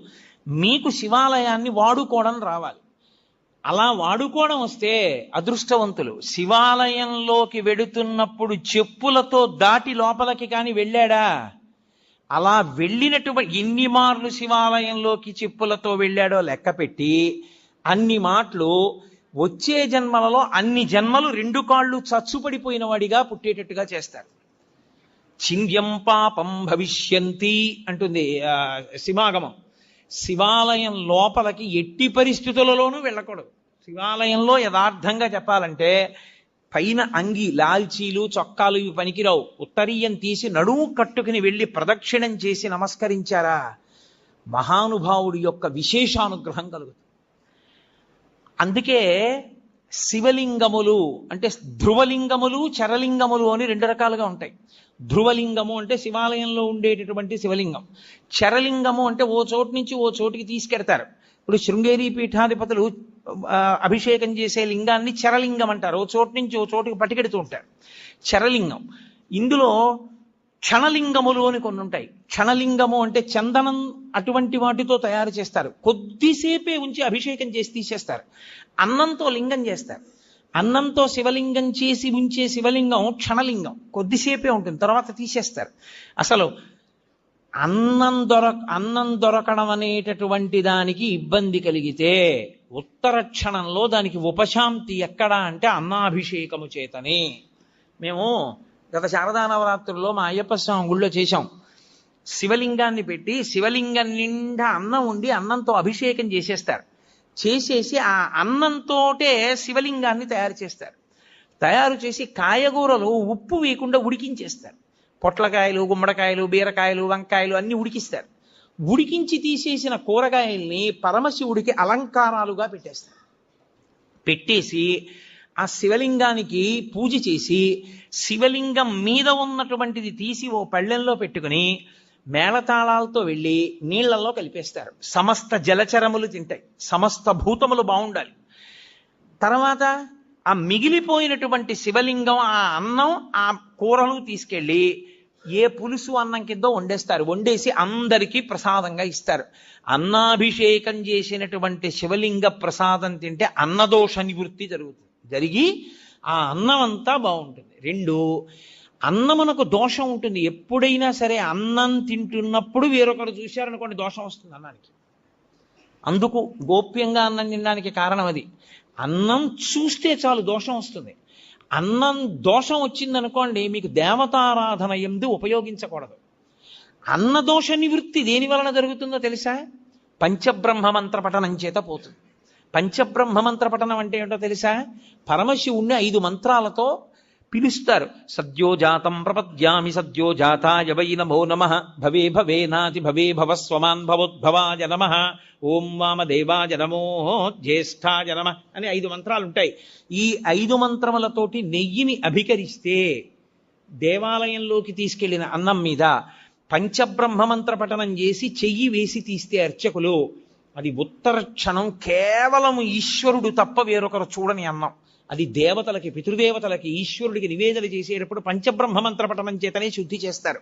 మీకు శివాలయాన్ని వాడుకోవడం రావాలి. అలా వాడుకోవడం వస్తే అదృష్టవంతులు. శివాలయంలోకి వెడుతున్నప్పుడు చెప్పులతో దాటి లోపలికి కాని వెళ్ళాడా? అలా వెళ్ళినటువంటి ఎన్ని మార్లు శివాలయంలోకి చెప్పులతో వెళ్ళాడో లెక్క పెట్టి అన్ని మాటలు వచ్చే జన్మలలో అన్ని జన్మలు 2 కాళ్ళు చచ్చుపడిపోయిన వాడిగా పుట్టేటట్టుగా చేస్తారు. చింద్యం పాపం భవిష్యంతి అంటుంది శివాగమం. శివాలయం లోపలికి ఎట్టి పరిస్థితులలోనూ వెళ్ళకూడదు. శివాలయంలో యథార్థంగా చెప్పాలంటే పైన అంగి, లాల్చీలు, చొక్కాలు ఇవి పనికిరావు. ఉత్తరీయం తీసి నడుము కట్టుకుని వెళ్ళి ప్రదక్షిణం చేసి నమస్కరించారా, మహానుభావుడి యొక్క విశేషానుగ్రహం కలుగుతుంది. అందుకే శివలింగములు అంటే ధ్రువలింగములు, చరలింగములు అని 2 రకాలుగా ఉంటాయి. ధ్రువలింగము అంటే శివాలయంలో ఉండేటటువంటి శివలింగం. చరలింగము అంటే ఓ చోటు నుంచి ఓ చోటికి తీసుకెడతారు. ఇప్పుడు శృంగేరి పీఠాధిపతులు అభిషేకం చేసే లింగాన్ని చరలింగం అంటారు. ఓ చోటు నుంచి ఓ చోటుకి పట్టుకెడుతూ ఉంటారు, చరలింగం. ఇందులో క్షణలింగములు అని కొన్ని ఉంటాయి. క్షణలింగము అంటే చందనం అటువంటి వాటితో తయారు చేస్తారు. కొద్దిసేపే ఉంచి అభిషేకం చేసి తీసేస్తారు. అన్నంతో లింగం చేస్తారు. అన్నంతో శివలింగం చేసి ఉంచే శివలింగం క్షణలింగం, కొద్దిసేపే ఉంటుంది, తర్వాత తీసేస్తారు. అసలు అన్నం దొరకడం అనేటటువంటి దానికి ఇబ్బంది కలిగితే ఉత్తర క్షణంలో దానికి ఉపశాంతి ఎక్కడా అంటే అన్నాభిషేకము చేతనే. మేము గత శారదా నవరాత్రుల్లో మా అయ్యప్ప స్వామి గుళ్ళో చేశాం. శివలింగాన్ని పెట్టి శివలింగం నిండా అన్నం ఉండి అన్నంతో అభిషేకం చేసేస్తారు. చేసేసి ఆ అన్నంతోటే శివలింగాన్ని తయారు చేస్తారు. తయారు చేసి కాయగూరలు ఉప్పు వేయకుండా ఉడికించేస్తారు. పొట్లకాయలు, గుమ్మడికాయలు, బీరకాయలు, వంకాయలు అన్ని ఉడికిస్తారు. ఉడికించి తీసేసిన కూరగాయల్ని పరమశివుడికి అలంకారాలుగా పెట్టేస్తారు. పెట్టేసి ఆ శివలింగానికి పూజ చేసి శివలింగం మీద ఉన్నటువంటిది తీసి ఓ పళ్ళెంలో పెట్టుకుని మేళతాళాలతో వెళ్ళి నీళ్లలో కలిపేస్తారు. సమస్త జలచరములు తింటాయి, సమస్త భూతములు బాగుండాలి. తర్వాత ఆ మిగిలిపోయినటువంటి శివలింగం, ఆ అన్నం, ఆ కూరలు తీసుకెళ్ళి ఏ పులుసు అన్నం కిందో వండేస్తారు. వండేసి అందరికీ ప్రసాదంగా ఇస్తారు. అన్నాభిషేకం చేసినటువంటి శివలింగ ప్రసాదం తింటే అన్నదోష నివృత్తి జరిగి ఆ అన్నం అంతా బాగుంటుంది. 2, అన్నమునకు దోషం ఉంటుంది. ఎప్పుడైనా సరే అన్నం తింటున్నప్పుడు వేరొకరు చూశారనుకోండి దోషం వస్తుంది అన్నానికి. అందుకు గోప్యంగా అన్నం తినడానికి కారణం అది. అన్నం చూస్తే చాలు దోషం వస్తుంది. అన్నం దోషం వచ్చిందనుకోండి మీకు దేవతారాధన యందు ఉపయోగించకూడదు. అన్నదోష నివృత్తి దేని వలన జరుగుతుందో తెలుసా? పంచబ్రహ్మ మంత్ర పఠనం చేత పోతుంది. పంచబ్రహ్మ మంత్ర పఠనం అంటే ఏంటో తెలుసా? పరమశివుణ్ణి 5 మంత్రాలతో పిలుస్తారు. సద్యోజాతం ప్రపద్యామి సద్యోజాతాయ వై నమో నమః భవే భవే నాతి భవే భవస్వమాన్ భవోద్భవాయ నమః ఓం వామదేవాయ నమో జ్యేష్ఠాయ నమః అని 5 మంత్రాలు ఉంటాయి. ఈ 5 మంత్రములతోటి నెయ్యిని అభికరిస్తే దేవాలయంలోకి తీసుకెళ్లిన అన్నం మీద పంచబ్రహ్మ మంత్ర పఠనం చేసి చెయ్యి వేసి తీస్తే అర్చకులు, అది ఉత్తర క్షణం కేవలం ఈశ్వరుడు తప్ప వేరొకరు చూడని అన్నం. అది దేవతలకి, పితృదేవతలకి, ఈశ్వరుడికి నివేదన చేసేటప్పుడు పంచబ్రహ్మ మంత్ర పఠనం చేతనే శుద్ధి చేస్తారు.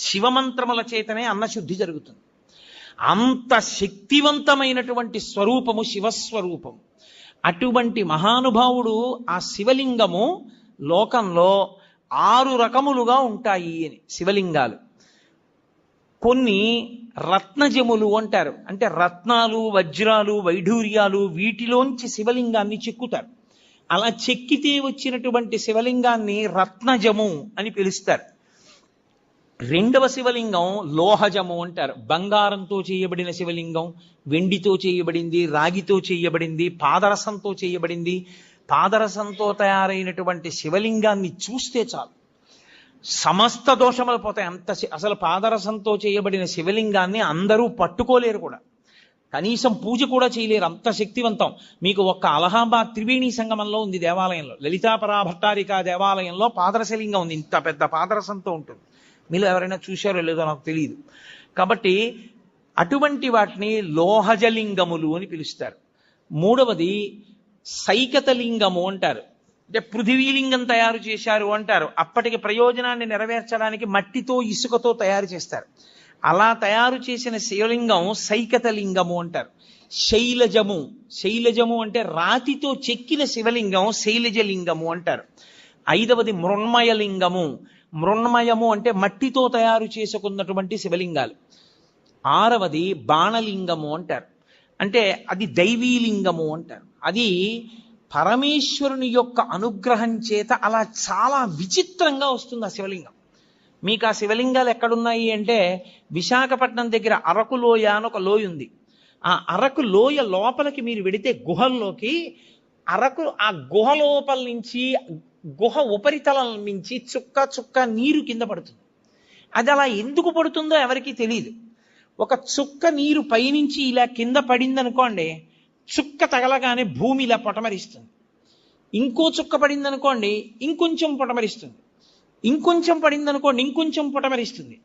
శివమంత్రముల చేతనే అన్నశుద్ధి జరుగుతుంది. అంత శక్తివంతమైనటువంటి స్వరూపము శివస్వరూపము. అటువంటి మహానుభావుడు ఆ శివలింగము లోకంలో 6 రకములుగా ఉంటాయి అని. శివలింగాలు కొన్ని రత్నజములు అంటారు. అంటే రత్నాలు, వజ్రాలు, వైఢూర్యాలు వీటిలోంచి శివలింగాన్ని చెక్కుతారు. అలా చెక్కితే వచ్చినటువంటి శివలింగాన్ని రత్నజము అని పిలుస్తారు. 2వ శివలింగం లోహజము అంటారు. బంగారంతో చేయబడిన శివలింగం, వెండితో చేయబడింది, రాగితో చేయబడింది, పాదరసంతో చేయబడింది. పాదరసంతో తయారైనటువంటి శివలింగాన్ని చూస్తే చాలు సమస్త దోషములు పోతాయి. అసలు పాదరసంతో చేయబడిన శివలింగాన్ని అందరూ పట్టుకోలేరు కూడా, కనీసం పూజ కూడా చేయలేరు, అంత శక్తివంతం. మీకు ఒక్క అలహాబాద్ త్రివేణి సంగమంలో ఉంది దేవాలయంలో, లలితాపరా భట్టారికా దేవాలయంలో పాదరసలింగం ఉంది. ఇంత పెద్ద పాదరసంతో ఉంటుంది. మీరు ఎవరైనా చూశారో లేదో నాకు తెలియదు. కాబట్టి అటువంటి వాటిని లోహజలింగములు అని పిలుస్తారు. 3వది సైకతలింగము అంటారు. అంటే పృథివీలింగం తయారు చేశారు అంటారు. అప్పటికి ప్రయోజనాన్ని నెరవేర్చడానికి మట్టితో, ఇసుకతో తయారు చేస్తారు. అలా తయారు చేసిన శివలింగం సైకతలింగము అంటారు. శైలజము, శైలజము అంటే రాతితో చెక్కిన శివలింగం శైలజలింగము అంటారు. 5వది మృణ్మయలింగము. మృణ్మయము అంటే మట్టితో తయారు చేసుకున్నటువంటి శివలింగాలు. 6వది బాణలింగము అంటారు. అంటే అది దైవీలింగము అంటారు. అది పరమేశ్వరుని యొక్క అనుగ్రహం చేత అలా చాలా విచిత్రంగా వస్తుంది ఆ శివలింగం. మీకు ఆ శివలింగాలు ఎక్కడున్నాయి అంటే విశాఖపట్నం దగ్గర అరకు లోయ అని ఒక లోయ ఉంది. ఆ అరకు లోయ లోపలికి మీరు వెడితే గుహల్లోకి, అరకు ఆ గుహ లోపల నుంచి, గుహ ఉపరితలం నుంచి చుక్క చుక్క నీరు కింద పడుతుంది. అది అలా ఎందుకు పడుతుందో ఎవరికీ తెలియదు. ఒక చుక్క నీరు పైనుంచి ఇలా కింద పడింది అనుకోండి, చుక్క తగలగానే భూమి ఇలా పొటమరిస్తుంది. ఇంకో చుక్క పడింది అనుకోండి, ఇంకొంచెం పొటమరిస్తుంది. ఇంకొంచెం పడింది అనుకోండి, ఇంకొంచెం పొటమరిస్తుంది.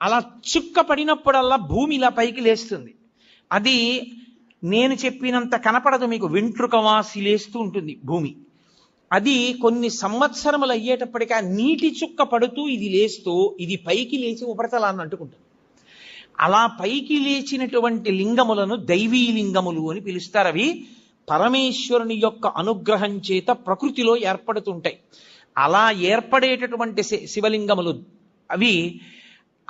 అలా చుక్క పడినప్పుడల్లా భూమి ఇలా పైకి లేస్తుంది. అది నేను చెప్పినంత కనపడదు మీకు, వెంట్రుక వాసి లేస్తూ ఉంటుంది భూమి. అది కొన్ని సంవత్సరములు అయ్యేటప్పటికీ ఆ నీటి చుక్క పడుతూ ఇది లేస్తూ ఇది పైకి లేచి ఉపరితలాన్ని అంటుకుంటుంది. అలా పైకి లేచినటువంటి లింగములను దైవీ లింగములు అని పిలుస్తారు. అవి పరమేశ్వరుని యొక్క అనుగ్రహం చేత ప్రకృతిలో ఏర్పడుతుంటాయి. అలా ఏర్పడేటటువంటి శివలింగములు అవి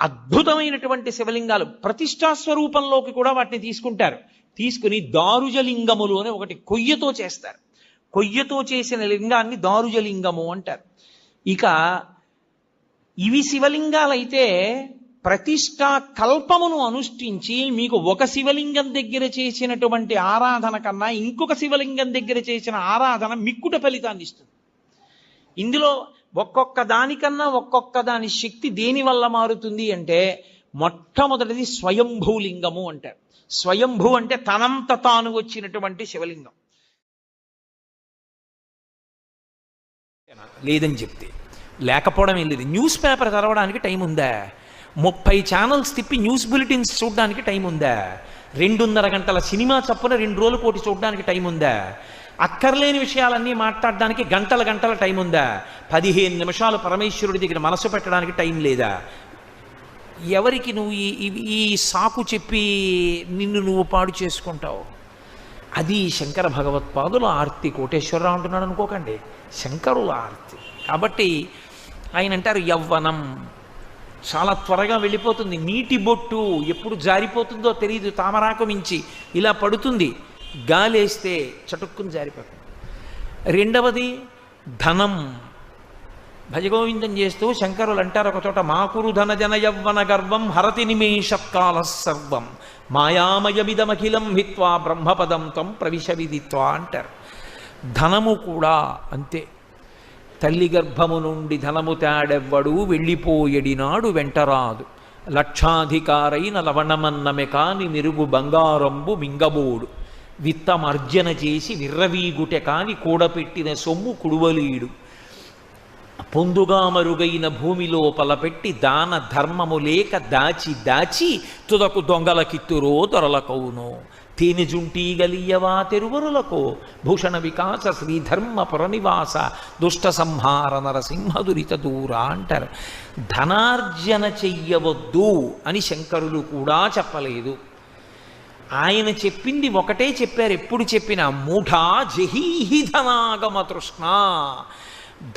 అద్భుతమైనటువంటి శివలింగాలు. ప్రతిష్టా స్వరూపంలోకి కూడా వాటిని తీసుకుంటారు. తీసుకుని దారుజలింగములు అని ఒకటి కొయ్యతో చేస్తారు. కొయ్యతో చేసిన లింగాన్ని దారుజలింగము అంటారు. ఇక ఇవి శివలింగాలైతే ప్రతిష్టా కల్పమును అనుష్ఠించి మీకు ఒక శివలింగం దగ్గర చేసినటువంటి ఆరాధన కన్నా ఇంకొక శివలింగం దగ్గర చేసిన ఆరాధన మిక్కుట ఫలితాన్ని ఇస్తుంది. ఇందులో ఒక్కొక్క దానికన్నా ఒక్కొక్క దాని శక్తి దేని వల్ల మారుతుంది అంటే మొట్టమొదటిది స్వయంభూలింగము అంటారు. స్వయంభూ అంటే తనంత తాను వచ్చినటువంటి శివలింగం. లేదని చెప్తే లేకపోవడం ఏం లేదు. న్యూస్ పేపర్ చదవడానికి టైం ఉందా? 30 ఛానల్స్ తిప్పి న్యూస్ బులెటిన్స్ చూడడానికి టైం ఉందా? 2.5 గంటల సినిమా చప్పున 2 రోజుల కోటి చూడడానికి టైం ఉందా? అక్కర్లేని విషయాలన్నీ మాట్లాడడానికి గంటల గంటల టైం ఉందా? 15 నిమిషాలు పరమేశ్వరుడి దగ్గర మనసు పెట్టడానికి టైం లేదా? ఎవరికి నువ్వు ఈ సాకు చెప్పి నిన్ను నువ్వు పాడు చేసుకుంటావు? అది శంకర భగవత్పాదుల ఆర్తి. కోటేశ్వరరావు అంటున్నాడు అనుకోకండి, శంకరుల ఆర్తి. కాబట్టి ఆయన అంటారు యవ్వనం చాలా త్వరగా వెళ్ళిపోతుంది. నీటి బొట్టు ఎప్పుడు జారిపోతుందో తెలియదు. తామరాకు మించి ఇలా పడుతుంది, గాలేస్తే చటుక్కుని జారిపోతుంది. 2వది ధనం. భజగోవిందం చేస్తూ శంకరులు అంటారు ఒక చోట, మాకురు ధన జన యవ్వన గర్వం హరతి నిమేషకాల సర్వం మాయామయమిదమఖిలం హిత్వా బ్రహ్మపదం త్వం ప్రవిశ విదిత్వా అంటారు. ధనము కూడా అంతే. తల్లి గర్భము నుండి ధనము తాడెవ్వడు వెళ్ళిపోయడినాడు వెంటరాదు. లక్షాధికారైన లవణమన్నమె కాని మెరుగు బంగారంబు మింగబోడు. విత్తమర్జన చేసి విర్రవీగుటె కాని కూడపెట్టిన సొమ్ము కుడువలీడు. పొందుగా మరుగైన భూమి లోపల పెట్టి దాన ధర్మము లేక దాచి దాచి తుదకు దొంగలకిత్తురో దొరలకవును. తేనె జుంటీ గలియవా తెరువరులకో భూషణ వికాస శ్రీధర్మ పురనివాస దుష్ట సంహార నరసింహ దురిత దూర అంటారు. ధనార్జన చెయ్యవద్దు అని శంకరులు కూడా చెప్పలేదు. ఆయన చెప్పింది ఒకటే చెప్పారు. ఎప్పుడు చెప్పినా మూఢా జహీహి ధనాగమ తృష్ణ.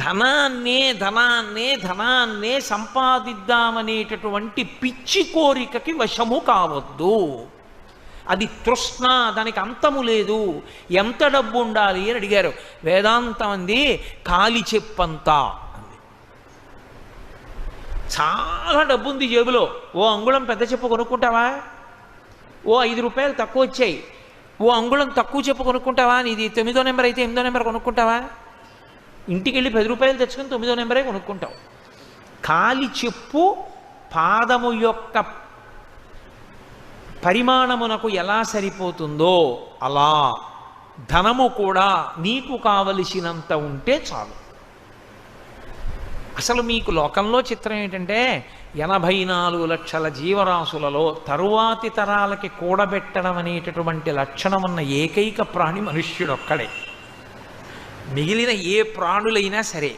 ధనాన్నే ధనాన్నే ధనాన్నే సంపాదిద్దామనేటటువంటి పిచ్చి కోరికకి వశము కావద్దు. అది తృష్ణ, దానికి అంతము లేదు. ఎంత డబ్బు ఉండాలి అని అడిగారు. వేదాంతం అంది కాలి చెప్పంతా అంది. చాలా డబ్బు ఉంది జేబులో. ఓ అంగుళం పెద్ద చెప్పు కొనుక్కుంటావా? ఓ 5 రూపాయలు తక్కువ వచ్చాయి. ఓ అంగుళం తక్కువ చెప్పు కొనుక్కుంటావా? నీది 9వ నెంబర్ అయితే 8వ నెంబర్ కొనుక్కుంటావా? ఇంటికి వెళ్ళి 10 రూపాయలు తెచ్చుకొని 9వ నెంబరే కొనుక్కుంటావు. కాలి చెప్పు పాదము యొక్క పరిమాణమునకు ఎలా సరిపోతుందో అలా ధనము కూడా నీకు కావలసినంత ఉంటే చాలు. అసలు మీకు లోకంలో చిత్రం ఏంటంటే 84 లక్షల జీవరాశులలో తరువాతి తరాలకి కూడబెట్టడం అనేటటువంటి లక్షణం ఉన్న ఏకైక ప్రాణి మనుష్యుడొక్కడే. మిగిలిన ఏ ప్రాణులైనా సరే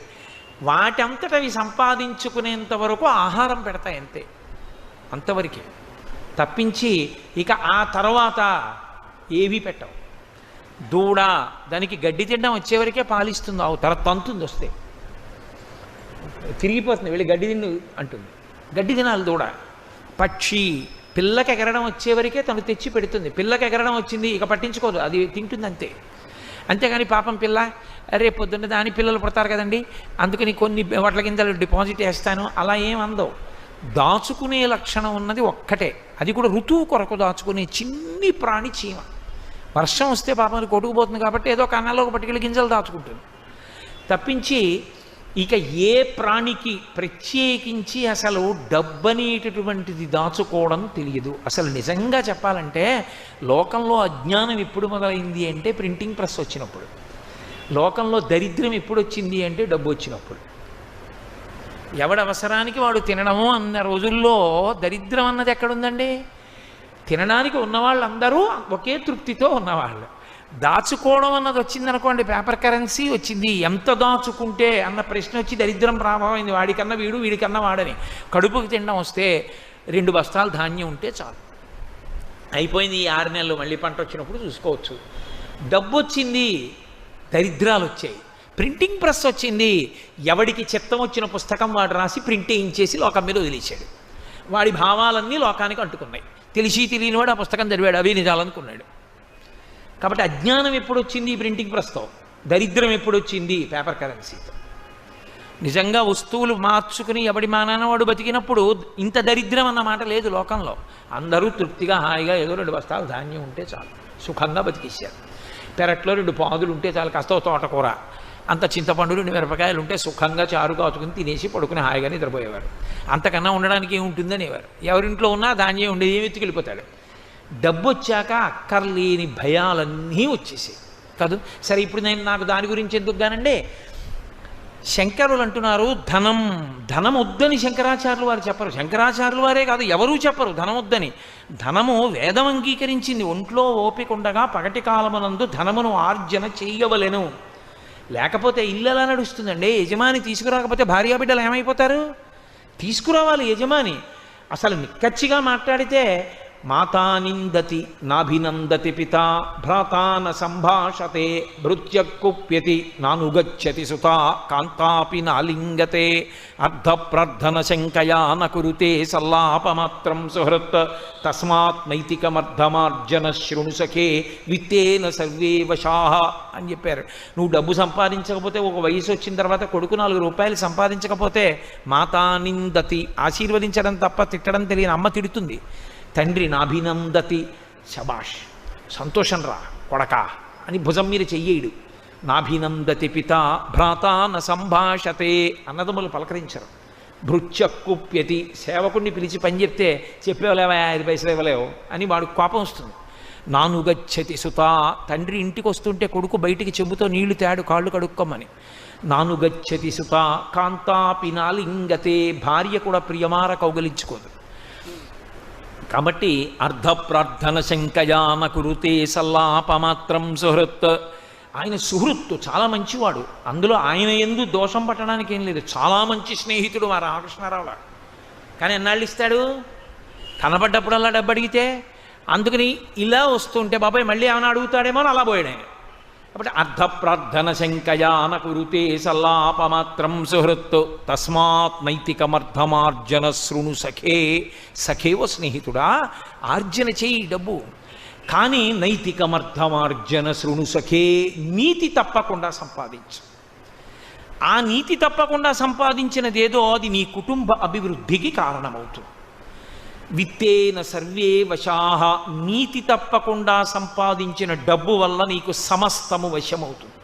వాటంతటవి సంపాదించుకునేంత వరకు ఆహారం పెడతాయి, అంతే, అంతవరకే. తప్పించి ఇక ఆ తర్వాత ఏవీ పెట్టవు. దూడ దానికి గడ్డి తినడం వచ్చేవరకే పాలిస్తుంది, ఆ తర్వాత తంతుంది, వస్తే తిరిగిపోతుంది, వెళ్ళి గడ్డి తిన్ను అంటుంది, గడ్డి తినాలి దూడ. పక్షి పిల్లకి ఎగరడం వచ్చేవరకే తను తెచ్చి పెడుతుంది. పిల్లకి ఎగరడం వచ్చింది ఇక పట్టించుకోదు, అది తింటుంది అంతే. అంతేగాని పాపం పిల్ల రేపు పొద్దున్న దాని పిల్లలు పుడతారు కదండి అందుకని కొన్ని వడ్ల గింజలు డిపాజిట్ వేస్తాను అలా ఏం అందవు. దాచుకునే లక్షణం ఉన్నది ఒక్కటే, అది కూడా ఋతువు కొరకు దాచుకునే చిన్ని ప్రాణి చీమ. వర్షం వస్తే పాపం అది కొట్టుకుపోతుంది కాబట్టి ఏదో కన్నాలో ఒక పట్టుకెళ్ళి గింజలు దాచుకుంటుంది. తప్పించి ఇక ఏ ప్రాణికి ప్రత్యేకించి అసలు డబ్బనేటటువంటిది దాచుకోవడం తెలియదు. అసలు నిజంగా చెప్పాలంటే లోకంలో అజ్ఞానం ఎప్పుడు మొదలైంది అంటే ప్రింటింగ్ ప్రెస్ వచ్చినప్పుడు. లోకంలో దరిద్రం ఎప్పుడు వచ్చింది అంటే డబ్బు వచ్చినప్పుడు. ఎవడి అవసరానికి వాడు తినడము అన్న రోజుల్లో దరిద్రం అన్నది ఎక్కడుందండి? తినడానికి ఉన్నవాళ్ళందరూ ఒకే తృప్తితో ఉన్నవాళ్ళు. దాచుకోవడం అన్నది వచ్చిందనుకోండి, పేపర్ కరెన్సీ వచ్చింది. ఎంత దాచుకుంటే అన్న ప్రశ్న వచ్చి దరిద్రం ప్రారంభమైంది. వాడికన్నా వీడు, వీడికన్నా వాడని. కడుపుకి తినడం వస్తే 2 బస్తాలు ధాన్యం ఉంటే చాలు, అయిపోయింది. ఈ 6 నెలలు మళ్ళీ పంట వచ్చినప్పుడు చూసుకోవచ్చు. డబ్బు వచ్చింది, దరిద్రాలు వచ్చాయి. ప్రింటింగ్ ప్రెస్ వచ్చింది, ఎవడికి చిత్తం వచ్చిన పుస్తకం వాడు రాసి ప్రింట్ వేయించేసి లోకం మీద వదిలేశాడు. వాడి భావాలన్నీ లోకానికి అంటుకున్నాయి. తెలిసి తెలియని వాడు ఆ పుస్తకం చదివాడు, అవి నిజాలనుకున్నాడు. కాబట్టి అజ్ఞానం ఎప్పుడు వచ్చింది? ప్రింటింగ్ ప్రెస్తో. దరిద్రం ఎప్పుడు వచ్చింది? పేపర్ కరెన్సీతో. నిజంగా వస్తువులు మార్చుకుని ఎవడి మానాన వాడు బతికినప్పుడు ఇంత దరిద్రం అన్న మాట లేదు లోకంలో. అందరూ తృప్తిగా హాయిగా ఏదో 2 బస్తాలు ధాన్యం ఉంటే చాలు, సుఖంగా బతికేశారు. పెరట్లో 2 పాదులు ఉంటే చాలు, కాస్త తోటకూర, అంత చింతపండు, 2 మిరపకాయలు ఉంటే సుఖంగా చారు కాచుకుని తినేసి పడుకుని హాయిగా నిద్రపోయేవారు. అంతకన్నా ఉండడానికి ఏముంటుందనేవారు. ఎవరింట్లో ఉన్నా ధాన్యం ఉండేది, ఏమి ఎత్తుకెళ్ళిపోతాడు. డబ్బు వచ్చాక అక్కర్లేని భయాలన్నీ వచ్చేసాయి కాదు. సరే, ఇప్పుడు నాకు దాని గురించి ఎందుకు కానండి. శంకరులు అంటున్నారు ధనం వద్దని శంకరాచార్యులు వారు చెప్పరు. శంకరాచార్యులు వారే కాదు, ఎవరూ చెప్పరు ధనం వద్దని. ధనము వేదం అంగీకరించింది. ఒంట్లో ఓపిక ఉండగా పగటి కాలమునందు ధనమును ఆర్జన చెయ్యవలెను. లేకపోతే ఇల్లు ఎలా నడుస్తుందండి? యజమాని తీసుకురాకపోతే భార్యాబిడ్డలు ఏమైపోతారు? తీసుకురావాలి యజమాని. అసలు నిక్కచ్చిగా మాట్లాడితే మాతా నిందతి నాభినందతి పితా భ్రాతాన సంభాషతే భృత్యకుప్యతి నానుగచ్చతి సుతా కాంతాపి నాలింగతే అర్ధప్రార్థన శంకయా నకురుతే సల్లాపమాత్రం సుహృత్ తస్మాత్ నైతికమర్ధమార్జన శృణు సఖే విత్తేన సర్వే వశాః అని చెప్పారు. నువ్వు డబ్బు సంపాదించకపోతే, ఒక వయసు వచ్చిన తర్వాత కొడుకు 4 రూపాయలు సంపాదించకపోతే మాతా నిందతి, ఆశీర్వదించడం తప్ప తిట్టడం తెలియని అమ్మ తిడుతుంది. తండ్రి నాభినందతి, శబాష్, సంతోషం రా కొడకా అని భుజం మీద చెయ్యేడు. నాభినందతి పిత భ్రాత న సంభాషతే, అన్నదమ్ములు పలకరించరు. భృత్యక్కుప్యతి, సేవకుడిని పిలిచి పని చెప్తే చెప్పేవలేవా 5 పైసలు ఇవ్వలేవు అని వాడు కోపం వస్తుంది. నానుగచ్చతి సుత, తండ్రి ఇంటికి వస్తుంటే కొడుకు బయటికి చెంబుతో నీళ్లు తేడు కాళ్ళు కడుక్కోమని. నానుగచ్చతి సుత కాంతాపి నాలింగతే, భార్య కూడా ప్రియమార కౌగలించుకోదు. కాబట్టి అర్ధప్రార్థన శంకయాన కురుతే సల్లాపమాత్రం సుహృత్, ఆయన సుహృత్తు చాలా మంచివాడు, అందులో ఆయన యందు దోషం పట్టడానికి ఏం లేదు, చాలా మంచి స్నేహితుడు మా రామకృష్ణారావు. కానీ ఎన్నాళ్ళు ఇస్తాడు, కనబడ్డప్పుడల్లా డబ్బు అడిగితే. అందుకని ఇలా వస్తుంటే బాబాయ్ మళ్ళీ ఏమైనా అడుగుతాడేమో అని అలా పోయాడు ఆయన. కాబట్టి అర్ధప్రార్థన శంకయాన కురుతే సల్లాపమాత్రం సుహృత్ తస్మాత్ నైతికమర్థమార్జన శృణు సఖే, సఖేవ స్నేహితుడా ఆర్జన చేయి డబ్బు, కానీ నైతికమర్థమార్జన శృణు సఖే, నీతి తప్పకుండా సంపాదించు. ఆ నీతి తప్పకుండా సంపాదించినదేదో అది నీ కుటుంబ అభివృద్ధికి కారణమవుతుంది. విత్తేన సర్వే వశాహ, నీతి తప్పకుండా సంపాదించిన డబ్బు వల్ల నీకు సమస్తము వశమవుతుంది.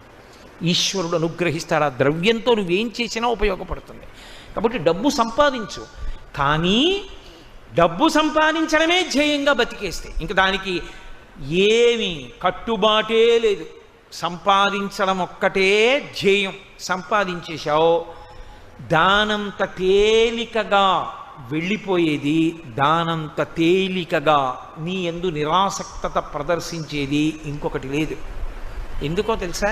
ఈశ్వరుడు అనుగ్రహిస్తాడు, ఆ ద్రవ్యంతో నువ్వేం చేసినా ఉపయోగపడుతుంది. కాబట్టి డబ్బు సంపాదించు, కానీ డబ్బు సంపాదించడమే ధ్యేయంగా బతికేస్తే ఇంక దానికి ఏమీ కట్టుబాటే లేదు. సంపాదించడం ఒక్కటే ధ్యేయం. సంపాదించేశావు, దానంత తేలికగా వెళ్ళిపోయేది, దానంత తేలికగా నీ యందు నిరాసక్తత ప్రదర్శించేది ఇంకొకటి లేదు. ఎందుకో తెలుసా,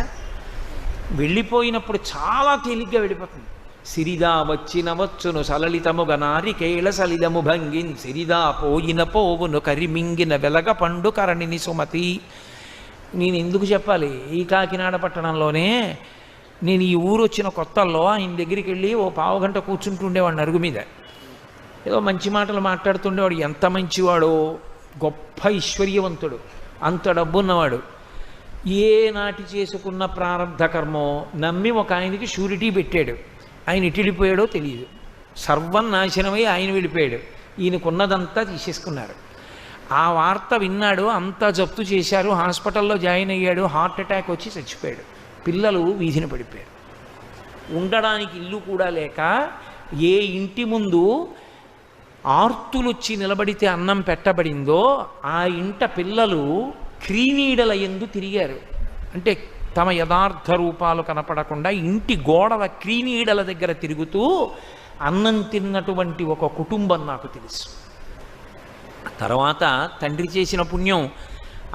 వెళ్ళిపోయినప్పుడు చాలా తేలిగ్గా వెళ్ళిపోతుంది. సిరిదా వచ్చిన వచ్చును సలలితముగ నారికేళ సలిలము భంగిన్, సిరిదా పోయిన పోవును కరిమింగిన వెలగ పండు కరణిని సుమతి. నేను ఎందుకు చెప్పాలి, ఈ కాకినాడ పట్టణంలోనే నేను ఈ ఊరు వచ్చిన కొత్తల్లో ఆయన దగ్గరికి వెళ్ళి ఓ పావుగంట కూర్చుంటుండేవాడిని అరుగు మీద. ఏదో మంచి మాటలు మాట్లాడుతుండేవాడు. ఎంత మంచివాడో, గొప్ప ఐశ్వర్యవంతుడు, అంత డబ్బున్నవాడు. ఏ నాటి చేసుకున్న ప్రారంధ కర్మో నమ్మి ఒక ఆయనకి షూరిటీ పెట్టాడు. ఆయన ఇటు వెళ్ళిపోయాడో తెలియదు, సర్వం నాశనమై ఆయన వెళ్ళిపోయాడు. ఈయనకున్నదంతా తీసేసుకున్నారు. ఆ వార్త విన్నాడు, అంతా జప్తు చేశారు, హాస్పిటల్లో జాయిన్ అయ్యాడు, హార్ట్ అటాక్ వచ్చి చచ్చిపోయాడు. పిల్లలు వీధిన పడిపోయారు. ఉండడానికి ఇల్లు కూడా లేక ఏ ఇంటి ముందు ఆర్తులొచ్చి నిలబడితే అన్నం పెట్టబడిందో ఆ ఇంట పిల్లలు క్రీనీడల యందు తిరిగారు. అంటే తమ యథార్థ రూపాలు కనపడకుండా ఇంటి గోడల క్రీనీడల దగ్గర తిరుగుతూ అన్నం తిన్నటువంటి ఒక కుటుంబం నాకు తెలుసు. తర్వాత తండ్రి చేసిన పుణ్యం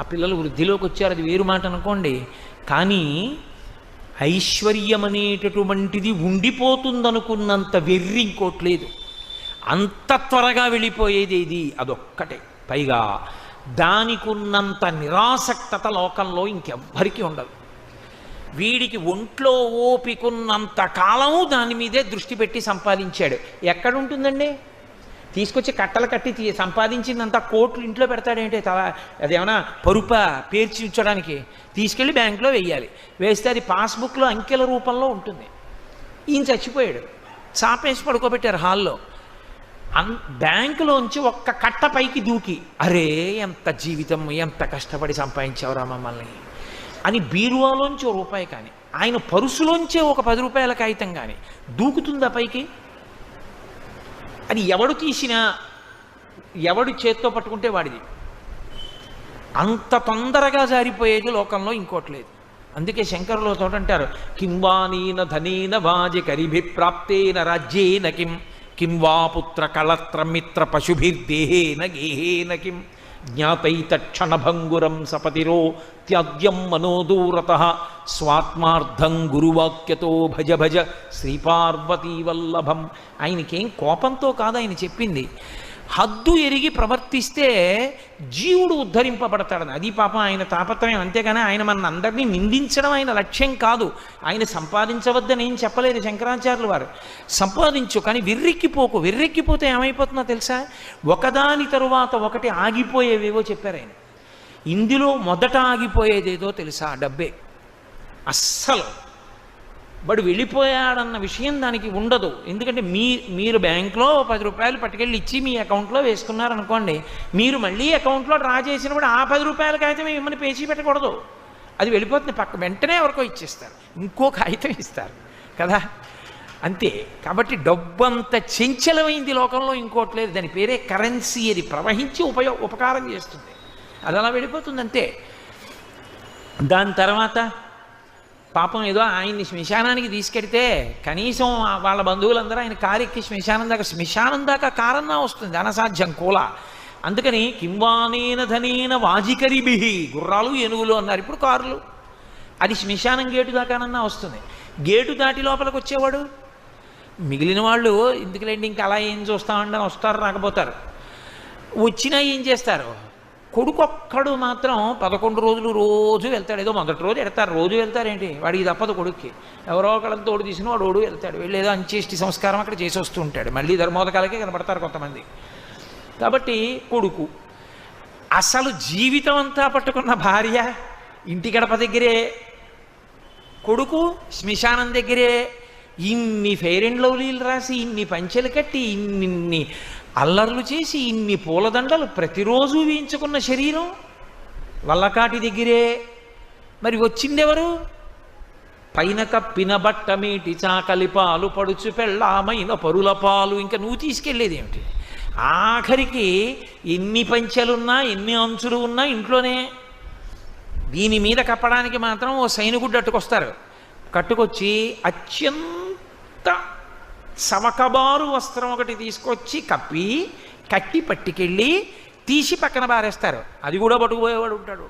ఆ పిల్లలు వృద్ధిలోకి వచ్చారు, అది వేరు మాట అనుకోండి. కానీ ఐశ్వర్యం అనేటటువంటిది ఉండిపోతుందనుకున్నంత వెర్రి ఇంకోట్లేదు. అంత త్వరగా వెళ్ళిపోయేది ఇది అదొక్కటే. పైగా దానికున్నంత నిరాసక్తత లోకంలో ఇంకెవ్వరికీ ఉండదు. వీడికి ఒంట్లో ఓపికున్నంత కాలం దాని మీదే దృష్టి పెట్టి సంపాదించాడు. ఎక్కడుంటుందండి, తీసుకొచ్చి కట్టలు కట్టి సంపాదించిందంతా కోట్లు ఇంట్లో పెడతాడేంటి, అదేమన్నా పరుప పేర్చి ఉంచడానికి? తీసుకెళ్ళి బ్యాంకులో వేయాలి, వేస్తే అది పాస్బుక్లో అంకెల రూపంలో ఉంటుంది. ఈయన చచ్చిపోయాడు, చాపేసి పడుకోబెట్టారు హాల్లో. బ్యాంకులోంచి ఒక్క కట్ట పైకి దూకి, అరే ఎంత జీవితం, ఎంత కష్టపడి సంపాదించావురా మమ్మల్ని అని బీరువాలోంచి ₹1 కానీ ఆయన పరుసులోంచే ఒక ₹10 కాగితం కానీ దూకుతుందా పైకి? అది ఎవడు తీసినా, ఎవడు చేత్తో పట్టుకుంటే వాడిది. అంత తొందరగా జారిపోయేది లోకంలో ఇంకోట్లేదు. అందుకే శంకరులు తోట అంటారు, కింవానీన ధనేన వాజి కరిభిప్రాప్తేన రాజ్యేన కిం, కిం వా పుత్ర కళత్రమిత్ర పశుభిర్దేహేన గేహేన కిం, జ్ఞాతైతక్షణభంగురం సపతిరో త్యాజ్యం మనోదూరతః, స్వాత్మార్థం గురువాక్యతో భజ భజ శ్రీపార్వతీ వల్లభం. ఆయనకేం కోపంతో కాదు ఆయన చెప్పింది, హద్దు ఎరిగి ప్రవర్తిస్తే జీవుడు ఉద్ధరింపబడతాడని. అది పాపం ఆయన తాపత్రయం, అంతేగాని ఆయన మన అందరినీ నిందించడం ఆయన లక్ష్యం కాదు. ఆయన సంపాదించవద్దని ఏం చెప్పలేదు శంకరాచార్యులు వారు. సంపాదించు, కానీ వెర్రెక్కిపోకు. వెర్రెక్కిపోతే ఏమైపోతుందో తెలుసా, ఒకదాని తరువాత ఒకటి ఆగిపోయేవేవో చెప్పారు ఆయన. ఇందులో మొదట ఆగిపోయేదేదో తెలుసా, డబ్బే. అస్సలు వాడు వెళ్ళిపోయాడన్న విషయం దానికి ఉండదు. ఎందుకంటే మీరు బ్యాంకులో ₹10 పట్టుకెళ్ళి ఇచ్చి మీ అకౌంట్లో వేసుకున్నారనుకోండి, మీరు మళ్ళీ అకౌంట్లో డ్రా చేసినప్పుడు ఆ ₹10 అయితే మిమ్మల్ని పేచీ పెట్టకూడదు. అది వెళ్ళిపోతుంది పక్క వెంటనే ఎవరికో ఇచ్చేస్తారు, ఇంకో కాగితం ఇస్తారు కదా, అంతే. కాబట్టి డబ్బు అంత చంచలమైంది లోకంలో ఇంకోటి లేదు. దాని పేరే కరెన్సీ. అది ప్రవహించి ఉపకారం చేస్తుంది, అది అలా వెళ్ళిపోతుంది అంతే. దాని తర్వాత పాపం ఏదో ఆయన్ని శ్మశానానికి తీసుకెడితే కనీసం వాళ్ళ బంధువులందరూ ఆయన కారెక్కి శ్మశానం దాకా కారన్నా వస్తుంది, అనసాధ్యం కూల. అందుకని కింవానేన ధనేన వాజికరిభిహి, గుర్రాలు ఏనుగులు అన్నారు, ఇప్పుడు కార్లు. అది శ్మశానం గేటు దాకానన్నా వస్తుంది. గేటు దాటి లోపలికి వచ్చేవాడు మిగిలిన వాళ్ళు ఎందుకులేండి ఇంకా అలా ఏం చూస్తామండి అని వస్తారు, రాకపోతారు. వచ్చినా ఏం చేస్తారు, కొడుకొక్కడు మాత్రం 11 రోజులు రోజు వెళ్తాడు. ఏదో మొదటి రోజు వెళ్తారు, రోజు వెళ్తారేంటి, వాడికి తప్పదు కొడుక్కి. ఎవరో ఒకళ్ళని తోడు తీసిన వాడు ఓడు వెళ్తాడు, వెళ్ళి ఏదో అంచేష్టి సంస్కారం అక్కడ చేసి వస్తూ ఉంటాడు. మళ్ళీ ధర్మోదకాలకే కనపడతారు కొంతమంది. కాబట్టి కొడుకు అసలు జీవితం అంతా పట్టుకున్న భార్య ఇంటి గడప దగ్గరే, కొడుకు శ్మశానం దగ్గరే. ఇన్ని ఫెయిర్ అండ్ లవ్లీలు రాసి, ఇన్ని పంచెలు కట్టి, ఇన్ని అల్లర్లు చేసి, ఇన్ని పూలదండలు ప్రతిరోజు వేయించుకున్న శరీరం వల్లకాటి దగ్గరే. మరి వచ్చిందెవరు? పైన కప్పిన బట్ట మీటి చాకలి పాలు పడుచు పెళ్ళామైన పరుల పాలు. ఇంకా నువ్వు తీసుకెళ్ళేది ఏమిటి? ఆఖరికి ఎన్ని పంచెలున్నా ఎన్ని అంచులు ఉన్నా ఇంట్లోనే. దీని మీద కప్పడానికి మాత్రం ఓ సైనికుడు అట్టుకొస్తారు, కట్టుకొచ్చి అత్యంత సవకబారు వస్త్రం ఒకటి తీసుకొచ్చి కట్టి పట్టుకెళ్ళి తీసి పక్కన బారేస్తారు. అది కూడా పట్టుకుపోయేవాడు ఉంటాడు.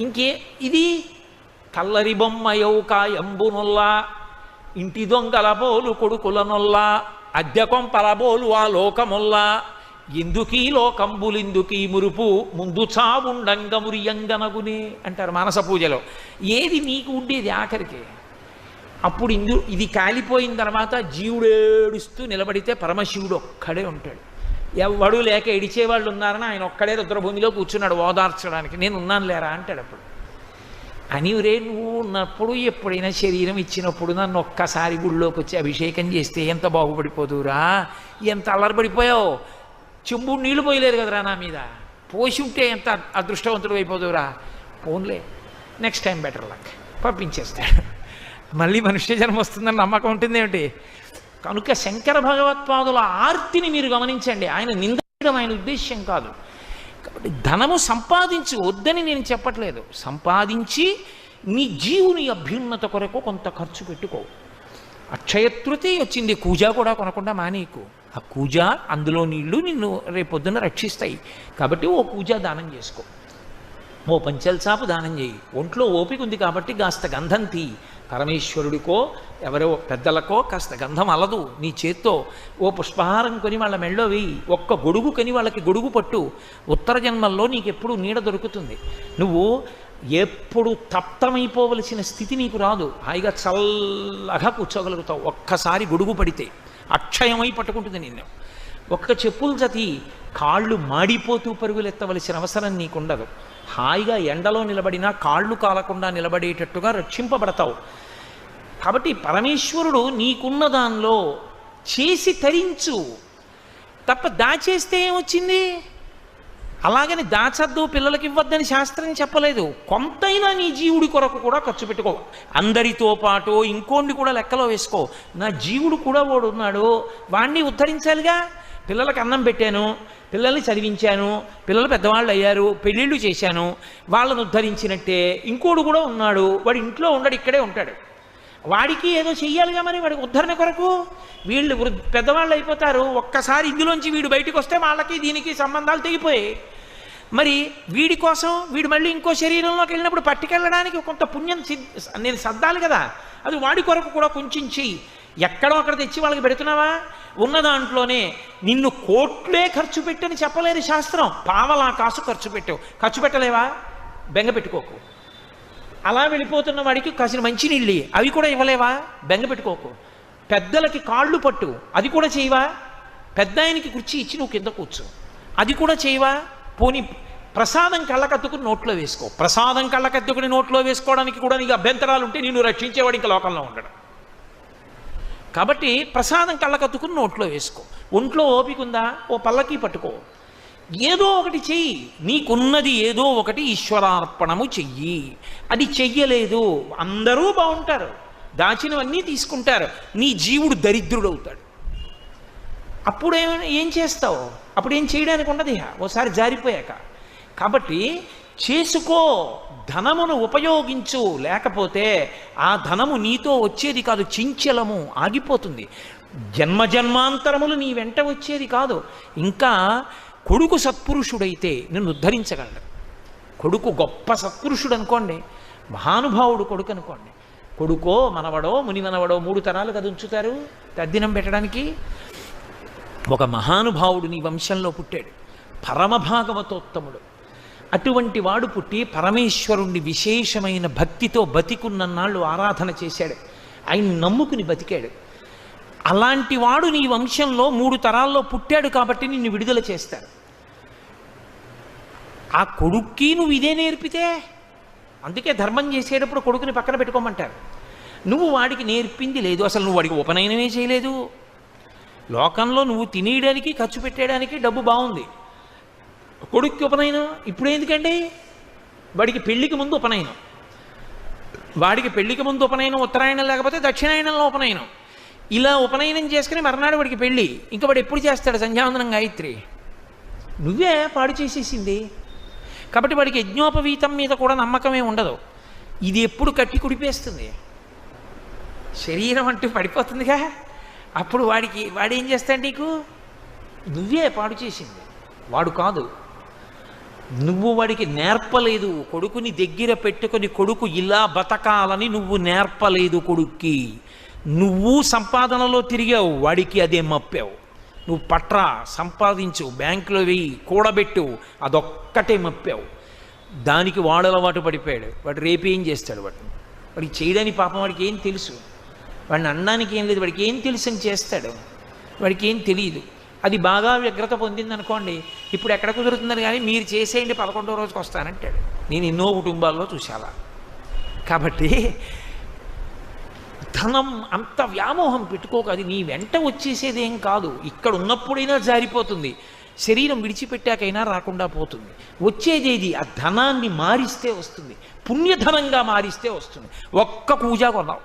ఇంకే ఇది కల్లరి బొమ్మయౌ కాయంబునొల్లా, ఇంటి దొంగల బోలు కొడుకులనొల్లా, అద్దె కొంపల బోలు ఆ లోకమొల్లా, ఎందుకీ లోకంబులిందుకీ మురుపు, ముందు చావుండంగ మురియంగనగునే అంటారు మానస పూజలో. ఏది నీకు ఉండేది ఆఖరికి? అప్పుడు ఇది కాలిపోయిన తర్వాత జీవుడు ఏడుస్తూ నిలబడితే పరమశివుడు ఒక్కడే ఉంటాడు. ఎవడు లేక ఏడిచేవాళ్ళు ఉన్నారని ఆయన ఒక్కడే రుద్రభూమిలో కూర్చున్నాడు ఓదార్చడానికి. నేను ఉన్నాను లేరా అంటాడు. అప్పుడు అని రే నువ్వు ఉన్నప్పుడు ఎప్పుడైనా శరీరం ఇచ్చినప్పుడు నన్ను ఒక్కసారి గుళ్ళోకి వచ్చి అభిషేకం చేస్తే ఎంత బాగుపడిపోదురా, ఎంత అల్లరిపడిపోయావు. చెంబుడు నీళ్లు పోయలేదు కదరా నా మీద, పోసి ఉంటే ఎంత అదృష్టవంతుడు అయిపోదురా. పోన్లే, నెక్స్ట్ టైం బెటర్ లక్, పంపించేస్తాడు. మళ్ళీ మనుష్య జన్మ వస్తుందని నమ్మకం ఉంటుంది ఏమిటి? కనుక శంకర భగవత్పాదుల ఆర్తిని మీరు గమనించండి. ఆయన నిందించడం ఆయన ఉద్దేశ్యం కాదు. కాబట్టి ధనము సంపాదించి వద్దని నేను చెప్పట్లేదు, సంపాదించి నీ జీవుని అభ్యున్నత కొరకు కొంత ఖర్చు పెట్టుకో. అక్షయతృతి వచ్చింది, కూజ కూడా కొనకుండా మానేకు. ఆ కూజ అందులో నీళ్లు నిన్ను రేపొద్దున రక్షిస్తాయి. కాబట్టి ఓ కూజ దానం చేసుకో, ఓ పంచల్సాపు దానం చేయి. ఒంట్లో ఓపిక ఉంది కాబట్టి కాస్త గంధం తీ. పరమేశ్వరుడికో ఎవరో పెద్దలకో కాస్త గంధం అలదు నీ చేత్తో. ఓ పుష్పహారం కొని వాళ్ళ మెళ్ళో వేయి. ఒక్క గొడుగు కొని వాళ్ళకి గొడుగు పట్టు. ఉత్తర జన్మల్లో నీకు ఎప్పుడు నీడ దొరుకుతుంది. నువ్వు ఎప్పుడు తప్తమైపోవలసిన స్థితి నీకు రాదు. హాయిగా చల్లగా కూర్చోగలుగుతావు. ఒక్కసారి గొడుగు పడితే అక్షయమై పట్టుకుంటుంది నిన్ను. ఒక్క చెప్పులు జతి కాళ్ళు మాడిపోతూ పరుగులెత్తవలసిన అవసరం నీకుండదు. హాయిగా ఎండలో నిలబడినా కాళ్ళు కాలకుండా నిలబడేటట్టుగా రక్షింపబడతావు. కాబట్టి పరమేశ్వరుడు నీకున్న దానిలో చేసి తరించు తప్ప దాచేస్తే ఏమొచ్చింది? అలాగని దాచద్దు, పిల్లలకి ఇవ్వద్దని శాస్త్రం చెప్పలేదు. కొంతైనా నీ జీవుడి కొరకు కూడా ఖర్చు పెట్టుకో. అందరితో పాటు ఇంకోండి కూడా లెక్కలో వేసుకో. నా జీవుడు కూడా వాడు ఉన్నాడు, వాణ్ణి ఉద్ధరించాలిగా. పిల్లలకి అన్నం పెట్టాను, పిల్లల్ని చదివించాను, పిల్లలు పెద్దవాళ్ళు అయ్యారు, పెళ్ళిళ్ళు చేశాను, వాళ్ళను ఉద్ధరించినట్టే ఇంకోడు కూడా ఉన్నాడు. వాడు ఇంట్లో ఉండడు, ఇక్కడే ఉంటాడు. వాడికి ఏదో చెయ్యాలిగా మరి, వాడికి ఉద్ధరణ కొరకు. వీళ్ళు పెద్దవాళ్ళు అయిపోతారు, ఒక్కసారి ఇందులోంచి వీడు బయటకు వస్తే వాళ్ళకి దీనికి సంబంధాలు తెగిపోయాయి. మరి వీడి కోసం వీడు మళ్ళీ ఇంకో శరీరంలోకి వెళ్ళినప్పుడు పట్టుకెళ్ళడానికి కొంత పుణ్యం నేను సర్దాలి కదా. అది వాడి కొరకు కూడా కొంచెం చెయ్యి. ఎక్కడో అక్కడ తెచ్చి వాళ్ళకి పెడుతున్నావా? ఉన్న దాంట్లోనే నిన్ను కోట్లే ఖర్చు పెట్టని చెప్పలేదు శాస్త్రం. పావలా కాసు ఖర్చు పెట్టావు, ఖర్చు పెట్టలేవా? బెంగ పెట్టుకోకు. అలా వెళ్ళిపోతున్న వాడికి కాసిన మంచినీళ్ళు అవి కూడా ఇవ్వలేవా? బెంగ పెట్టుకోకు. పెద్దలకి కాళ్ళు పట్టు, అది కూడా చేయవా? పెద్ద ఆయనకి కుర్చీ ఇచ్చి నువ్వు కింద కూర్చో, అది కూడా చేయవా? పోనీ ప్రసాదం కళ్ళకద్దుకుని నోట్లో వేసుకో. ప్రసాదం కళ్ళకద్దుకుని నోట్లో వేసుకోవడానికి కూడా నీకు అభ్యంతరాలు ఉంటే నిన్ను రక్షించేవాడు ఇంకా లోకంలో ఉండడు. కాబట్టి ప్రసాదం కళ్ళకద్దుకుని నోట్లో వేసుకో. ఒంట్లో ఓపిక ఉందా? ఓ పల్లకి పట్టుకో. ఏదో ఒకటి చెయ్యి, నీకున్నది ఏదో ఒకటి ఈశ్వరార్పణము చెయ్యి. అది చెయ్యలేదు, అందరూ బాగుంటారు, దాచినవన్నీ తీసుకుంటారు, నీ జీవుడు దరిద్రుడవుతాడు. అప్పుడు ఏం చేస్తావు? అప్పుడు ఏం చేయడానికి ఉండదు ఓసారి జారిపోయాక. కాబట్టి చేసుకో, ధనమును ఉపయోగించు, లేకపోతే ఆ ధనము నీతో వచ్చేది కాదు, చించలము ఆగిపోతుంది. జన్మజన్మాంతరములు నీ వెంట వచ్చేది కాదు. ఇంకా కొడుకు సత్పురుషుడైతే నిన్ను ఉద్ధరించగలడు. కొడుకు గొప్ప సత్పురుషుడు అనుకోండి, మహానుభావుడు కొడుకు అనుకోండి, కొడుకో మనవడో మునిమనవడో 3 తరాలు కదా ఉంచుతారు తద్దినం పెట్టడానికి. ఒక మహానుభావుడు నీ వంశంలో పుట్టాడు, పరమభాగవతోత్తముడు. అటువంటి వాడు పుట్టి పరమేశ్వరుణ్ణి విశేషమైన భక్తితో బతికున్నన్నాళ్ళు ఆరాధన చేశాడు, ఆయన్ని నమ్ముకుని బతికాడు. అలాంటి వాడు నీ వంశంలో 3 తరాల్లో పుట్టాడు కాబట్టి నిన్ను విడుదల చేస్తాడు. ఆ కొడుక్కి నువ్వు ఇదే నేర్పితే, అందుకే ధర్మం చేసేటప్పుడు కొడుకుని పక్కన పెట్టుకోమంటారు. నువ్వు వాడికి నేర్పింది లేదు, అసలు నువ్వు వాడికి ఉపనయనమే చేయలేదు. లోకంలో నువ్వు తినేయడానికి ఖర్చు పెట్టేయడానికి డబ్బు బాగుంది, కొడుక్కి ఉపనయనం ఇప్పుడు ఎందుకండి? వాడికి పెళ్లికి ముందు ఉపనయనం, వాడికి పెళ్లికి ముందు ఉపనయనం, ఉత్తరాయణం లేకపోతే దక్షిణాయనంలో ఉపనయనం. ఇలా ఉపనయనం చేసుకుని మర్నాడు వాడికి పెళ్ళి. ఇంకా వాడు ఎప్పుడు చేస్తాడు సంధ్యావందనం గాయత్రి? నువ్వే పాడు చేసేసింది. కాబట్టి వాడికి యజ్ఞోపవీతం మీద కూడా నమ్మకమే ఉండదు. ఇది ఎప్పుడు కట్టి కుడిపేస్తుంది, శరీరం అంటూ పడిపోతుందిగా. అప్పుడు వాడేం చేస్తాడు నీకు? నువ్వే పాడు చేసింది, వాడు కాదు. నువ్వు వాడికి నేర్పలేదు, కొడుకుని దగ్గర పెట్టుకొని కొడుకు ఇలా బతకాలని నువ్వు నేర్పలేదు కొడుక్కి. నువ్వు సంపాదనలో తిరిగావు, వాడికి అదే మప్పావు. నువ్వు పట్రా, సంపాదించు, బ్యాంకులో వెయ్యి, కూడబెట్టు, అదొక్కటే మప్పావు. దానికి వాడు అలవాటు పడిపోయాడు. వాడు రేపేం చేస్తాడు? వాడికి చేయడానికి పాపం వాడికి ఏం తెలుసు? వాడిని అనడానికి ఏం లేదు, వాడికి ఏం తెలుసు అని చేస్తాడు. వాడికి ఏం తెలియదు. అది బాగా వ్యగ్రత పొందిందనుకోండి, ఇప్పుడు ఎక్కడ కుదురుతుందని, కానీ మీరు చేసేయండి 11వ రోజుకి వస్తానంటాడు. నేను ఎన్నో కుటుంబాల్లో చూశాను. కాబట్టి ధనం అంత వ్యామోహం పెట్టుకోక, అది నీ వెంట వచ్చేసేదేం కాదు. ఇక్కడ ఉన్నప్పుడైనా జారిపోతుంది, శరీరం విడిచిపెట్టాకైనా రాకుండా పోతుంది. వచ్చేదేది ఆ ధనాన్ని మారిస్తే వస్తుంది, పుణ్యధనంగా మారిస్తే వస్తుంది. ఒక్క కూజ కొన్నావు,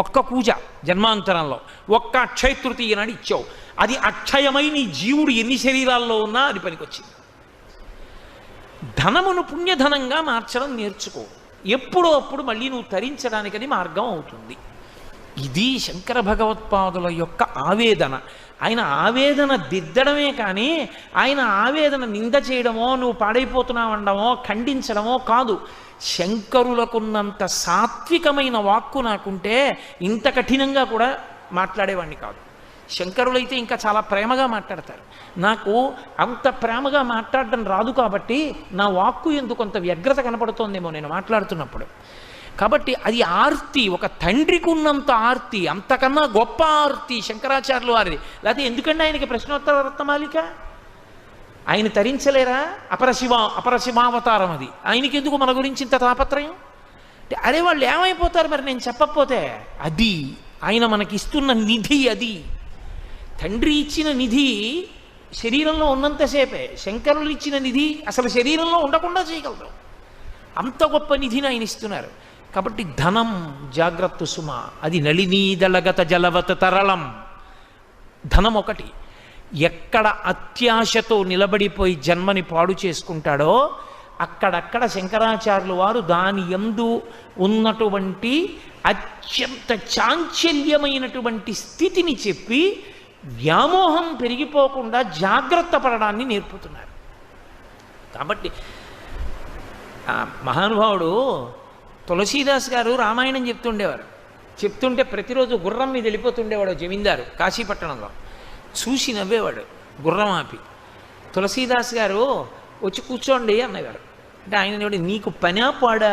ఒక్క కూజ జన్మాంతరంలో, ఒక్క అక్షయ తృతీయ నాడు ఇచ్చావు, అది అక్షయమై నీ జీవుడు ఎన్ని శరీరాల్లో ఉన్నా అది పనికొచ్చింది. ధనమును పుణ్యధనంగా మార్చడం నేర్చుకో. ఎప్పుడో అప్పుడు మళ్ళీ నువ్వు తరించడానికి అది మార్గం అవుతుంది. ఇది శంకర భగవత్పాదుల యొక్క ఆవేదన. ఆయన ఆవేదన దిద్దడమే కానీ ఆయన ఆవేదన నింద చేయడమో, నువ్వు పాడైపోతున్నావు అనడమో, ఖండించడమో కాదు. శంకరులకున్నంత సాత్వికమైన వాక్కు నాకుంటే ఇంత కఠినంగా కూడా మాట్లాడేవాడిని కాదు. శంకరులైతే ఇంకా చాలా ప్రేమగా మాట్లాడతారు. నాకు అంత ప్రేమగా మాట్లాడడం రాదు కాబట్టి నా వాక్కు ఎందుకు కొంత వ్యగ్రత కనపడుతోందేమో నేను మాట్లాడుతున్నప్పుడు. కాబట్టి అది ఆర్తి, ఒక తండ్రికి ఉన్నంత ఆర్తి, అంతకన్నా గొప్ప ఆర్తి శంకరాచార్యులు వారిది. లేకపోతే ఎందుకంటే ఆయనకి ప్రశ్నోత్తర రత్నమాలిక, ఆయన తరించలేరా? అపరశివావతారం అది. ఆయనకి ఎందుకు మన గురించి ఇంత తాపత్రయం? అరే వాళ్ళు ఏమైపోతారు మరి నేను చెప్పకపోతే? అది ఆయన మనకి ఇస్తున్న నిధి. అది తండ్రి ఇచ్చిన నిధి శరీరంలో ఉన్నంతసేపే, శంకరులు ఇచ్చిన నిధి అసలు శరీరంలో ఉండకుండా చేయగలరు. అంత గొప్ప నిధిని ఆయన ఇస్తున్నారు. కాబట్టి ధనం జాగ్రత్త సుమ, అది నళినీదళగత జలవత తరళం. ధనం ఒకటి, ఎక్కడ అత్యాశతో నిలబడిపోయి జన్మని పాడు చేసుకుంటాడో అక్కడక్కడ శంకరాచార్యులు వారు దాని యందు ఉన్నటువంటి అత్యంత చాంచల్యమైనటువంటి స్థితిని చెప్పి వ్యామోహం పెరిగిపోకుండా జాగ్రత్త పడడాన్ని నేర్పుతున్నారు. కాబట్టి మహానుభావుడు తులసీదాస్ గారు రామాయణం చెప్తుండేవారు. చెప్తుంటే ప్రతిరోజు గుర్రం మీద వెళ్ళిపోతుండేవాడు జమీందారు కాశీపట్టణంలో. చూసి నవ్వేవాడు గుర్రం ఆపి. తులసీదాస్ గారు వచ్చి కూర్చోండి అన్నగారు. అంటే ఆయన నీకు పనా పాడా,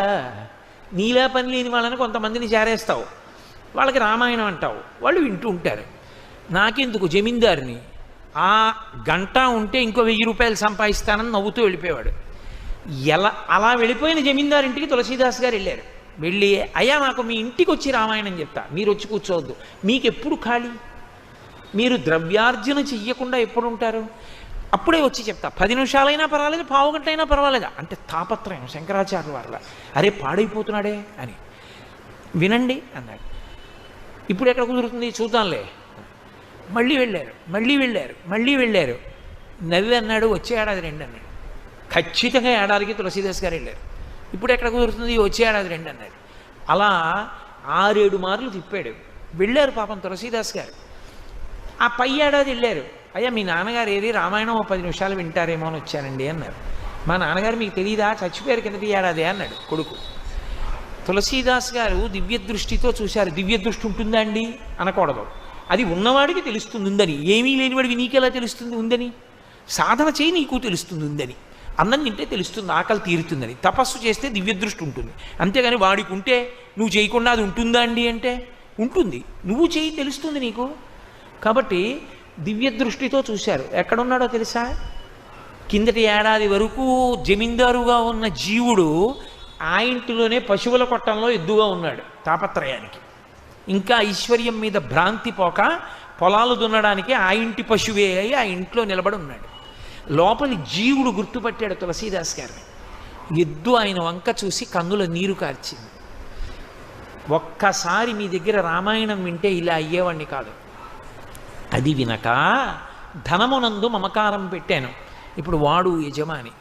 నీలా పని లేని వాళ్ళని కొంతమందిని చేరేస్తావు, వాళ్ళకి రామాయణం అంటావు, వాళ్ళు వింటూ ఉంటారు. నాకెందుకు జమీందారుని, ఆ గంట ఉంటే ఇంకో 1000 రూపాయలు సంపాదిస్తానని నవ్వుతూ వెళ్ళిపోయేవాడు. అలా వెళ్ళిపోయిన జమీందారింటికి తులసీదాస్ గారు వెళ్ళారు. వెళ్ళి అయ్యా నాకు మీ ఇంటికి వచ్చి రామాయణం చెప్తా, మీరు వచ్చి కూర్చోవద్దు, మీకు ఎప్పుడు ఖాళీ, మీరు ద్రవ్యార్జన చెయ్యకుండా ఎప్పుడు ఉంటారు? అప్పుడే వచ్చి చెప్తా, 10 నిమిషాలైనా పర్వాలేదు, పావు గంట అయినా పర్వాలేదు అంటే తాపత్రయం శంకరాచార్యుల వారిల. అరే పాడైపోతున్నాడే అని. వినండి అన్నాడు. ఇప్పుడు ఎక్కడ కుదురుతుంది చూద్దాంలే. మళ్ళీ వెళ్ళారు. నవ్వి అన్నాడు, వచ్చే ఏడాది రండి అన్నాడు. ఖచ్చితంగా ఏడాదికి తులసీదాస్ గారు వెళ్ళారు. ఇప్పుడు ఎక్కడ కుదురుతుంది, వచ్చే ఏడాది రండి అన్నాడు. అలా 6-7 మార్లు తిప్పాడు. వెళ్ళారు పాపం తులసీదాస్ గారు. ఆ పై ఏడాది వెళ్ళారు. అయ్యా మీ నాన్నగారు ఏది రామాయణం 10 నిమిషాలు వింటారేమో అని వచ్చానండి అన్నారు. మా నాన్నగారు మీకు తెలియదా, చచ్చిపోయారు కిందటి ఏడాది అన్నాడు కొడుకు. తులసీదాస్ గారు దివ్య దృష్టితో చూశారు. దివ్య దృష్టి ఉంటుందా అండి అనకూడదు, అది ఉన్నవాడికి తెలుస్తుంది ఉందని. ఏమీ లేనివాడికి నీకెలా తెలుస్తుంది ఉందని? సాధన చేయి నీకు తెలుస్తుంది ఉందని. అన్నం తింటే తెలుస్తుంది ఆకలి తీరుతుందని. తపస్సు చేస్తే దివ్య దృష్టి ఉంటుంది. అంతేగాని వాడికి ఉంటే నువ్వు చేయకుండా అది ఉంటుందా అండి అంటే ఉంటుంది. నువ్వు చేయి తెలుస్తుంది నీకు. కాబట్టి దివ్య దృష్టితో చూశారు. ఎక్కడున్నాడో తెలుసా? కిందటి ఏడాది వరకు జమీందారుగా ఉన్న జీవుడు ఆ ఇంటిలోనే పశువుల కొట్టంలో ఎద్దుగా ఉన్నాడు తాపత్రయానికి. ఇంకా ఐశ్వర్యం మీద భ్రాంతి పోక పొలాలు దున్నడానికి ఆ ఇంటి పశువే అయి ఆ ఇంట్లో నిలబడి ఉన్నాడు. లోపలి జీవుడు గుర్తుపట్టాడు తులసీదాస్ గారిని. ఎద్దు ఆయన వంక చూసి కన్నుల నీరు కార్చింది. ఒక్కసారి మీ దగ్గర రామాయణం వింటే ఇలా అయ్యేవాడిని కాదు. అది వినక ధనమునందు మమకారం పెట్టాను. ఇప్పుడు వాడు యజమాని,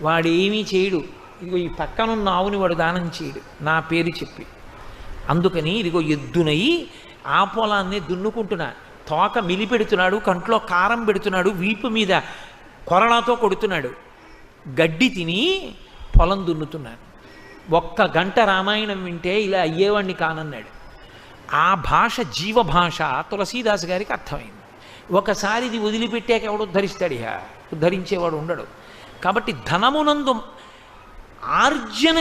వాడేమీ చేయడు. ఇదిగో ఈ పక్కనున్న ఆవుని వాడు దానం చేయడు నా పేరు చెప్పి. అందుకని ఇదిగో ఎద్దునయి ఆ పొలాన్ని దున్నుకుంటున్నా. తోక మిలిపెడుతున్నాడు, కంట్లో కారం పెడుతున్నాడు, వీపు మీద కొరడాతో కొడుతున్నాడు. గడ్డి తిని పొలం దున్నుతున్నాను. 1 గంట రామాయణం వింటే ఇలా అయ్యేవాడిని కానన్నాడు. ఆ భాష జీవభాష తులసీదాస్ గారికి అర్థమైంది. ఒకసారి ఇది వదిలిపెట్టాక ఎవడు ఉద్ధరిస్తాడు? ఇక ఉద్ధరించేవాడు ఉండడు. కాబట్టి ధనమునందు ఆర్జన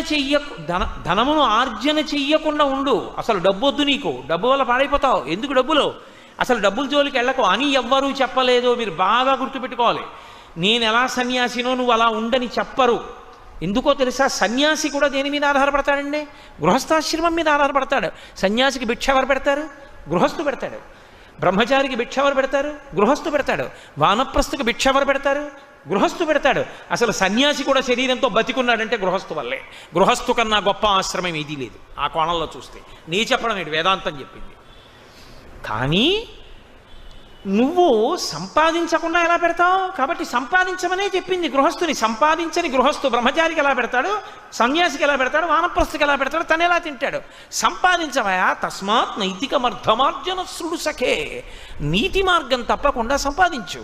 ధనమును ఆర్జన చెయ్యకుండా ఉండు. అసలు డబ్బు వద్దు నీకు, డబ్బు వల్ల పాడైపోతావు. ఎందుకు డబ్బులు? అసలు డబ్బుల జోలికి వెళ్ళకు అని ఎవ్వరూ చెప్పలేదు. మీరు బాగా గుర్తుపెట్టుకోవాలి. నేను ఎలా సన్యాసినో నువ్వు అలా ఉండని చెప్పరు. ఎందుకో తెలుసా? సన్యాసి కూడా దేని మీద ఆధారపడతాడండి? గృహస్థాశ్రమం మీద ఆధారపడతాడు. సన్యాసికి భిక్ష ఎవరు పెడతారు? గృహస్థు పెడతాడు. బ్రహ్మచారికి భిక్ష ఎవరు పెడతారు? గృహస్థు పెడతాడు. వానప్రస్థుకి భిక్ష ఎవరు పెడతారు? గృహస్థు పెడతాడు. అసలు సన్యాసి కూడా శరీరంతో బతికున్నాడంటే గృహస్థు వల్లే. గృహస్థు కన్నా గొప్ప ఆశ్రమం ఏదీ లేదు ఆ కోణంలో చూస్తే. నీ చెప్పడం ఏంటి, వేదాంతం చెప్పింది. కానీ నువ్వు సంపాదించకుండా ఎలా పెడతావు? కాబట్టి సంపాదించమనే చెప్పింది గృహస్థుని. సంపాదించని గృహస్థు బ్రహ్మచారికి ఎలా పెడతాడు, సన్యాసికి ఎలా పెడతాడు, వానప్రస్థికి ఎలా పెడతాడు, తను ఎలా తింటాడు? సంపాదించవయా. తస్మాత్ నైతికమర్థమార్జన శృడు సఖే. నీతి మార్గం తప్పకుండా సంపాదించు.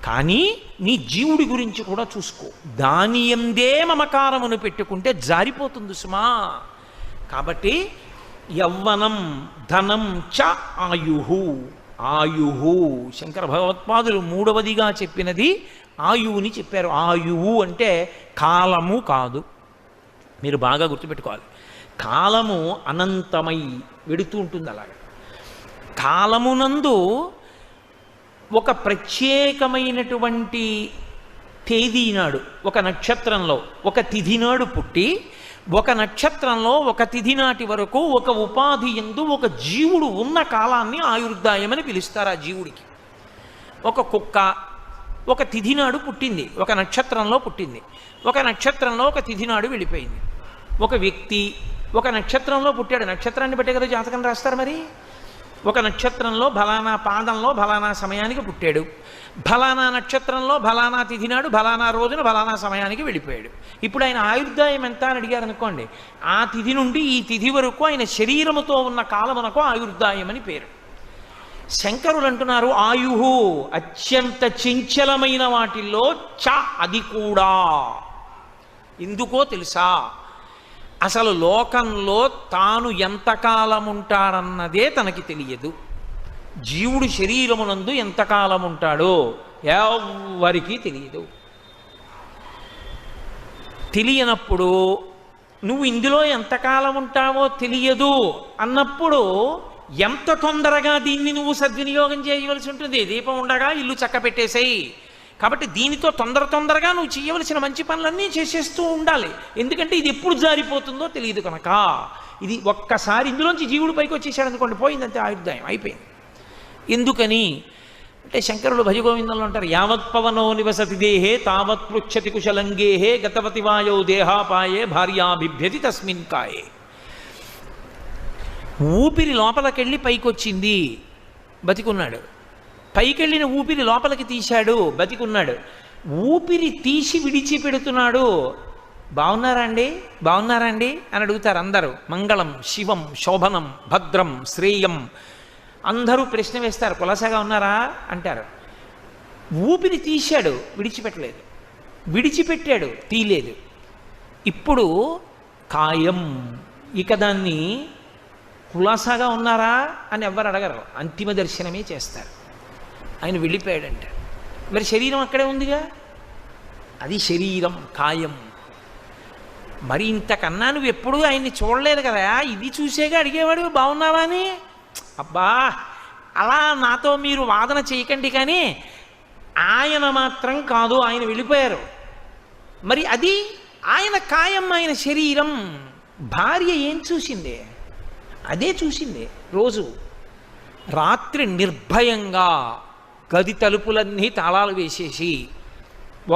కానీ నీ జీవుడి గురించి కూడా చూసుకో. దాని ఎందే మమకారమును పెట్టుకుంటే జారిపోతుంది సుమా. కాబట్టి యవ్వనం ధనం చ ఆయుహు. ఆయుహు శంకర భగవత్పాదులు 3వదిగా చెప్పినది ఆయువుని చెప్పారు. ఆయువు అంటే కాలము కాదు. మీరు బాగా గుర్తుపెట్టుకోవాలి. కాలము అనంతమై వెడుతూ ఉంటుంది. అలాగే కాలమునందు ఒక ప్రత్యేకమైనటువంటి తేదీ నాడు, ఒక నక్షత్రంలో ఒక తిథి నాడు పుట్టి, ఒక నక్షత్రంలో ఒక తిథి నాటి వరకు ఒక ఉపాధి యందు ఒక జీవుడు ఉన్న కాలాన్ని ఆయుర్దాయమని పిలుస్తారు. ఆ జీవుడికి ఒక కుక్క ఒక తిథి నాడు పుట్టింది, ఒక నక్షత్రంలో పుట్టింది. ఒక నక్షత్రంలో ఒక తిథి నాడు వెళ్ళిపోయింది. ఒక వ్యక్తి ఒక నక్షత్రంలో పుట్టాడు. నక్షత్రాన్ని బట్టే కదా జాతకం రాస్తారు. మరి ఒక నక్షత్రంలో ఫలానా పాదంలో ఫలానా సమయానికి పుట్టాడు, ఫలానా నక్షత్రంలో ఫలానా తిథి నాడు ఫలానా రోజున ఫలానా సమయానికి వెళ్ళిపోయాడు. ఇప్పుడు ఆయన ఆయుర్దాయం ఎంత అని అడిగారు అనుకోండి, ఆ తిథి నుండి ఈ తిథి వరకు ఆయన శరీరముతో ఉన్న కాలమునకు ఆయుర్దాయం అని పేరు. శంకరులు అంటున్నారు ఆయుహు అత్యంత చంచలమైన వాటిల్లో చ అది కూడా. ఎందుకో తెలుసా? అసలు లోకంలో తాను ఎంతకాలం ఉంటాడన్నదే తనకి తెలియదు. జీవుడు శరీరమునందు ఎంతకాలం ఉంటాడో ఎవ్వరికీ తెలియదు. తెలియనప్పుడు నువ్వు ఇందులో ఎంతకాలం ఉంటావో తెలియదు అన్నప్పుడు ఎంత తొందరగా దీన్ని నువ్వు సద్వినియోగం చేయవలసి ఉంటుంది. దీపం ఉండగా ఇల్లు చక్క పెట్టేసేయి. కాబట్టి దీనితో తొందరగా నువ్వు చేయవలసిన మంచి పనులన్నీ చేసేస్తూ ఉండాలి. ఎందుకంటే ఇది ఎప్పుడు జారిపోతుందో తెలియదు కనుక. ఇది ఒక్కసారి ఇందులోంచి జీవుడు పైకి వచ్చేసాడు అనుకోండి, పోయిందంతే, ఆయుర్దాయం అయిపోయింది. ఎందుకని? అంటే శంకరులు భజగోవిందంలో అంటారు, యావత్ పవనో నివసతి దేహే తావత్ పృచ్చతి కుశలంగేహే గతవతి వాయో దేహాపాయే భార్యాభిభ్యతి తస్మిన్ కాయే. ఊపిరి లోపలికెళ్ళి పైకొచ్చింది, బతికున్నాడు. పైకెళ్ళిన ఊపిరి లోపలికి తీశాడు, బతికున్నాడు. ఊపిరి తీసి విడిచిపెడుతున్నాడు, బాగున్నారా అండి, బాగున్నారా అండి అని అడుగుతారు అందరూ. మంగళం, శివం, శోభనం, భద్రం, శ్రేయం అందరూ ప్రశ్న వేస్తారు. కులాసాగా ఉన్నారా అంటారు. ఊపిరి తీశాడు, విడిచిపెట్టలేదు. విడిచిపెట్టాడు, తీయలేదు. ఇప్పుడు కాయం, ఇక దాన్ని కులాసాగా ఉన్నారా అని ఎవ్వరు అడగరు, అంతిమ దర్శనమే చేస్తారు. ఆయన వెళ్ళిపోయాడంట. మరి శరీరం అక్కడే ఉందిగా, అది శరీరం, కాయం. మరి ఇంతకన్నా నువ్వు ఎప్పుడూ ఆయన్ని చూడలేదు కదా, ఇది చూసేగా అడిగేవాడు బాగున్నావా అని. అబ్బా అలా నాతో మీరు వాదన చేయకండి, కానీ ఆయన మాత్రం కాదు, ఆయన వెళ్ళిపోయారు. మరి అది ఆయన కాయం, ఆయన శరీరం. భార్య ఏం చూసింది? అదే చూసింది. రోజు రాత్రి నిర్భయంగా గది తలుపులన్నీ తాళాలు వేసేసి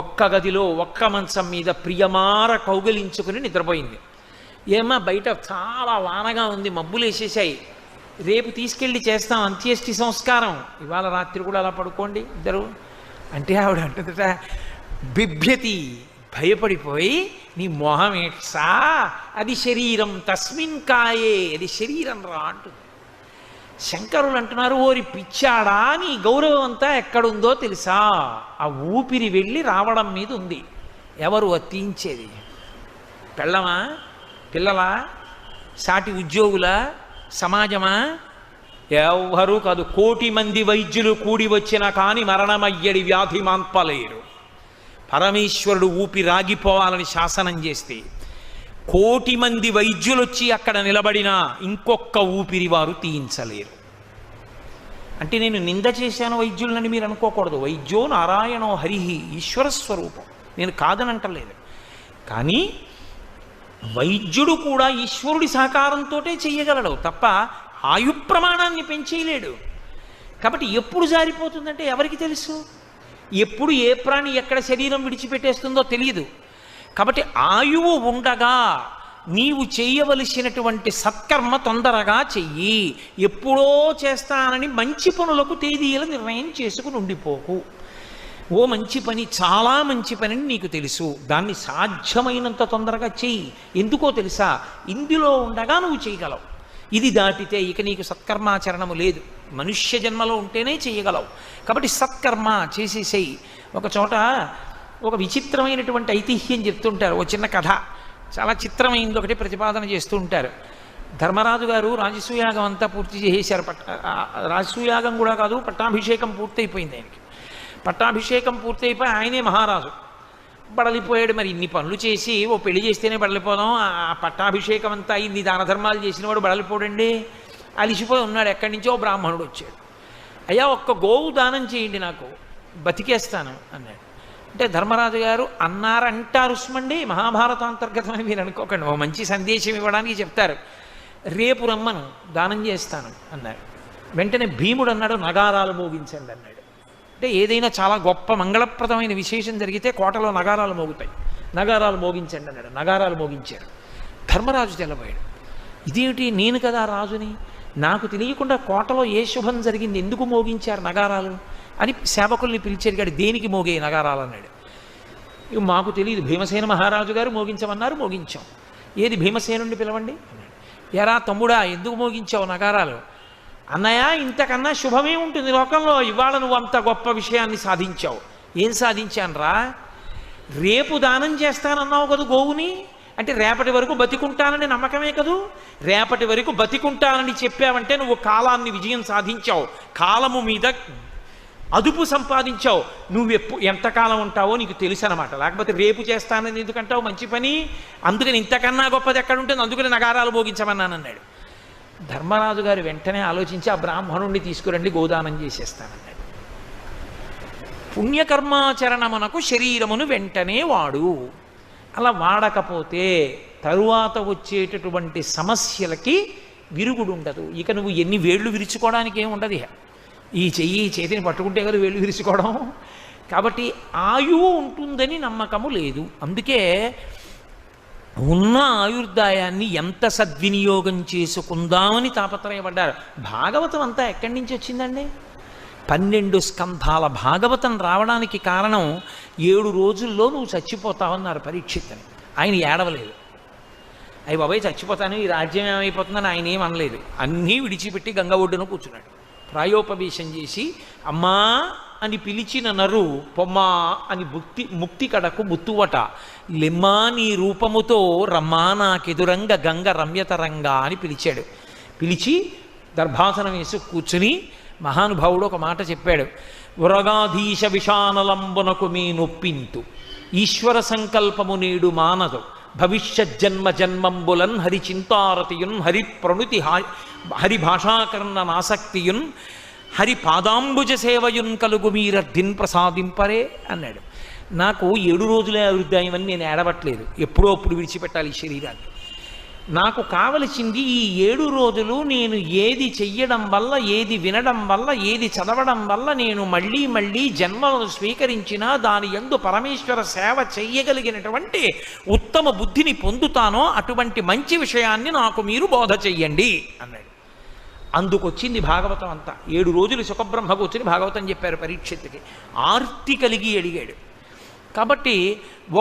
ఒక్క గదిలో ఒక్క మంచం మీద ప్రియమార కౌగిలించుకుని నిద్రపోయింది. ఏమా బయట చాలా వానగా ఉంది, మబ్బులు వేసేసాయి, రేపు తీసుకెళ్ళి చేస్తాం అంత్యేష్టి సంస్కారం, ఇవాళ రాత్రి కూడా అలా పడుకోండి ఇద్దరు అంటే ఆవిడ అంటుందట, బిభ్యతి, భయపడిపోయి, నీ మోహం ఏట్సా, అది శరీరం, తస్మిన్ కాయే, అది శరీరం రా అంటుంది. శంకరులు అంటున్నారు, ఓరి పిచ్చాడా, నీ గౌరవం అంతా ఎక్కడుందో తెలుసా? ఆ ఊపిరి వెళ్ళి రావడం మీద ఉంది. ఎవరు అతించేది? పెళ్ళమా, పిల్లలా, సాటి ఉద్యోగుల, సమాజమా? ఎవ్వరూ కాదు. 1,000,000 మంది వైద్యులు కూడి వచ్చినా కానీ మరణమయ్యడి వ్యాధి మాన్పలేరు. పరమేశ్వరుడు ఊపిరాగిపోవాలని శాసనం చేస్తే 1,000,000 మంది వైద్యులు వచ్చి అక్కడ నిలబడినా ఇంకొక ఊపిరి వారు తీయించలేరు. అంటే నేను నింద చేశాను వైద్యులని మీరు అనుకోకూడదు. వైద్యో నారాయణో హరిహి, ఈశ్వర స్వరూపం, నేను కాదనంటలేదు. కానీ వైద్యుడు కూడా ఈశ్వరుడి సహకారంతో చేయగలడు తప్ప ఆయు ప్రమాణాన్ని పెంచేయలేడు. కాబట్టి ఎప్పుడు జారిపోతుందంటే ఎవరికి తెలుసు? ఎప్పుడు ఏ ప్రాణి ఎక్కడ శరీరం విడిచిపెట్టేస్తుందో తెలియదు. కాబట్టి ఆయువు ఉండగా నీవు చేయవలసినటువంటి సత్కర్మ తొందరగా చెయ్యి. ఎప్పుడో చేస్తానని మంచి పనులకు తేదీల నిర్ణయం చేసుకుని ఉండిపోకు. ఓ మంచి పని, చాలా మంచి పని నీకు తెలుసు, దాన్ని సాధ్యమైనంత తొందరగా చెయ్యి. ఎందుకో తెలుసా? ఇందులో ఉండగా నువ్వు చేయగలవు. ఇది దాటితే ఇక నీకు సత్కర్మాచరణము లేదు. మనుష్య జన్మలో ఉంటేనే చేయగలవు. కాబట్టి సత్కర్మ చేసేసేయి. ఒక చోట ఒక విచిత్రమైనటువంటి ఐతిహ్యం చెప్తుంటారు. ఒక చిన్న కథ, చాలా చిత్రమైంది ఒకటి ప్రతిపాదన చేస్తూ ఉంటారు. ధర్మరాజు గారు రాజసూయాగం అంతా పూర్తి చేసేశారు. రాజసూయాగం కూడా కాదు, పట్టాభిషేకం పూర్తయిపోయింది ఆయనకి. పట్టాభిషేకం పూర్తయిపోయి ఆయనే మహారాజు. బడలిపోయాడు. మరి ఇన్ని పనులు చేసి ఓ పెళ్లి చేస్తేనే బడలిపోదాం, ఆ పట్టాభిషేకం అంతా ఇన్ని దాన ధర్మాలు చేసిన వాడు బడలిపోడండి. అలిసిపోయి ఉన్నాడు. ఎక్కడి నుంచో బ్రాహ్మణుడు వచ్చాడు. అయ్యా ఒక్క గోవు దానం చేయండి, నాకు బతికేస్తాను అన్నాడు. అంటే ధర్మరాజు గారు అన్నారంటారు సుమండి, మహాభారతాంతర్గతమని మీరు అనుకోకండి, ఓ మంచి సందేశం ఇవ్వడానికి చెప్తారు. రేపు రమ్మను, దానం చేస్తాను అన్నాడు. వెంటనే భీముడు అన్నాడు, నగారాలు మోగించండి అన్నాడు. అంటే ఏదైనా చాలా గొప్ప మంగళప్రదమైన విశేషం జరిగితే కోటలో నగారాలు మోగుతాయి, నగారాలు మోగించండి అన్నాడు. నగారాలు మోగించారు. ధర్మరాజు తెల్లబోయాడు. ఇదేమిటి, నేను కదా రాజుని, నాకు తెలియకుండా కోటలో ఏ శుభం జరిగింది, ఎందుకు మోగించారు నగారాలు అని సేవకుల్ని పిలిచి అడిగాడు. దేనికి మోగే నగారాలు అన్నాడు. ఇవి మాకు తెలియదు, భీమసేన మహారాజు గారు మోగించమన్నారు, మోగించాం. ఏది భీమసేనుండి పిలవండి అన్నాడు. ఎరా తమ్ముడా, ఎందుకు మోగించావు నగారాలు? అన్నయ్య, ఇంతకన్నా శుభమే ఉంటుంది లోకంలో, ఇవాళ నువ్వు అంత గొప్ప విషయాన్ని సాధించావు. ఏం సాధించానురా? రేపు దానం చేస్తానన్నావు కదా గోవుని, అంటే రేపటి వరకు బతికుంటానని నమ్మకమే కదూ. రేపటి వరకు బతికుంటానని చెప్పావంటే నువ్వు కాలాన్ని విజయం సాధించావు, కాలము మీద అదుపు సంపాదించావు. నువ్వు ఎంతకాలం ఉంటావో నీకు తెలుసు అనమాట. లేకపోతే రేపు చేస్తానని ఎందుకంటావు మంచి పని? అందుకని ఇంతకన్నా గొప్పది ఎక్కడ ఉంటుంది, అందుకని నగారాలు మోగించమన్నాను అన్నాడు. ధర్మరాజు గారు వెంటనే ఆలోచించి ఆ బ్రాహ్మణుణ్ణి తీసుకురండి, గోదానం చేసేస్తానన్నాడు. పుణ్యకర్మాచరణమునకు శరీరమును వెంటనే వాడు. అలా వాడకపోతే తరువాత వచ్చేటటువంటి సమస్యలకి విరుగుడు ఉండదు. ఇక నువ్వు ఎన్ని వేళ్ళు విరుచుకోవడానికి ఏమి ఉండదు. ఈ చేతిని పట్టుకుంటే కదా వేళ్ళు విరుచుకోవడం. కాబట్టి ఆయువు ఉంటుందని నమ్మకము లేదు. అందుకే ఉన్న ఆయుర్దాయాన్ని ఎంత సద్వినియోగం చేసుకుందామని తాపత్రయపడ్డారు. భాగవతం అంతా ఎక్కడి నుంచి వచ్చిందండి? 12 స్కంధాల భాగవతం రావడానికి కారణం 7 రోజుల్లో నువ్వు చచ్చిపోతావన్నారు పరీక్షిత్తని. ఆయన ఏడవలేదు. అయ్యి బాబాయ్ చచ్చిపోతాను, ఈ రాజ్యం ఏమైపోతుందని ఆయన ఏం అనలేదు. అన్నీ విడిచిపెట్టి గంగ ఒడ్డున కూర్చున్నాడు. ప్రాయోపవేశం చేసి అమ్మా అని పిలిచిన నరు పొమ్మా అని ముక్తి కడకు ముత్తువట లెమ్మా నీ రూపముతో రమ్మా నాకెదురంగ గంగ రమ్యతరంగా అని పిలిచాడు. పిలిచి దర్భాసనం వేసి కూర్చుని మహానుభావుడు ఒక మాట చెప్పాడు. ఉరగాధీశ విషానలంబునకు మీ నొప్పింతు ఈశ్వర సంకల్పము నేడు మానదు భవిష్యజ్జన్మ జన్మంబులన్ హరి చింతారతియున్ హరి ప్రణుతి హరి భాషాకరణ నాసక్తియున్ హరి పాదాంబుజ సేవయున్ కలుగు మీరర్ధిన్ ప్రసాదింపరే అన్నాడు. నాకు 7 రోజులే అభివృద్ధాయం అని నేను ఏడవట్లేదు. ఎప్పుడో అప్పుడు విడిచిపెట్టాలి ఈ శరీరాన్ని. నాకు కావలసింది ఈ 7 రోజులు నేను ఏది చెయ్యడం వల్ల, ఏది వినడం వల్ల, ఏది చదవడం వల్ల నేను మళ్ళీ మళ్ళీ జన్మలను స్వీకరించినా దాని యందు పరమేశ్వర సేవ చెయ్యగలిగినటువంటి ఉత్తమ బుద్ధిని పొందుతానో అటువంటి మంచి విషయాన్ని నాకు మీరు బోధ చెయ్యండి అన్నాడు. అందుకొచ్చింది భాగవతం అంతా. 7 రోజులు సుఖబ్రహ్మ కూర్చుని భాగవతం చెప్పారు పరీక్షిత్తుకి. ఆర్తి కలిగి అడిగాడు. కాబట్టి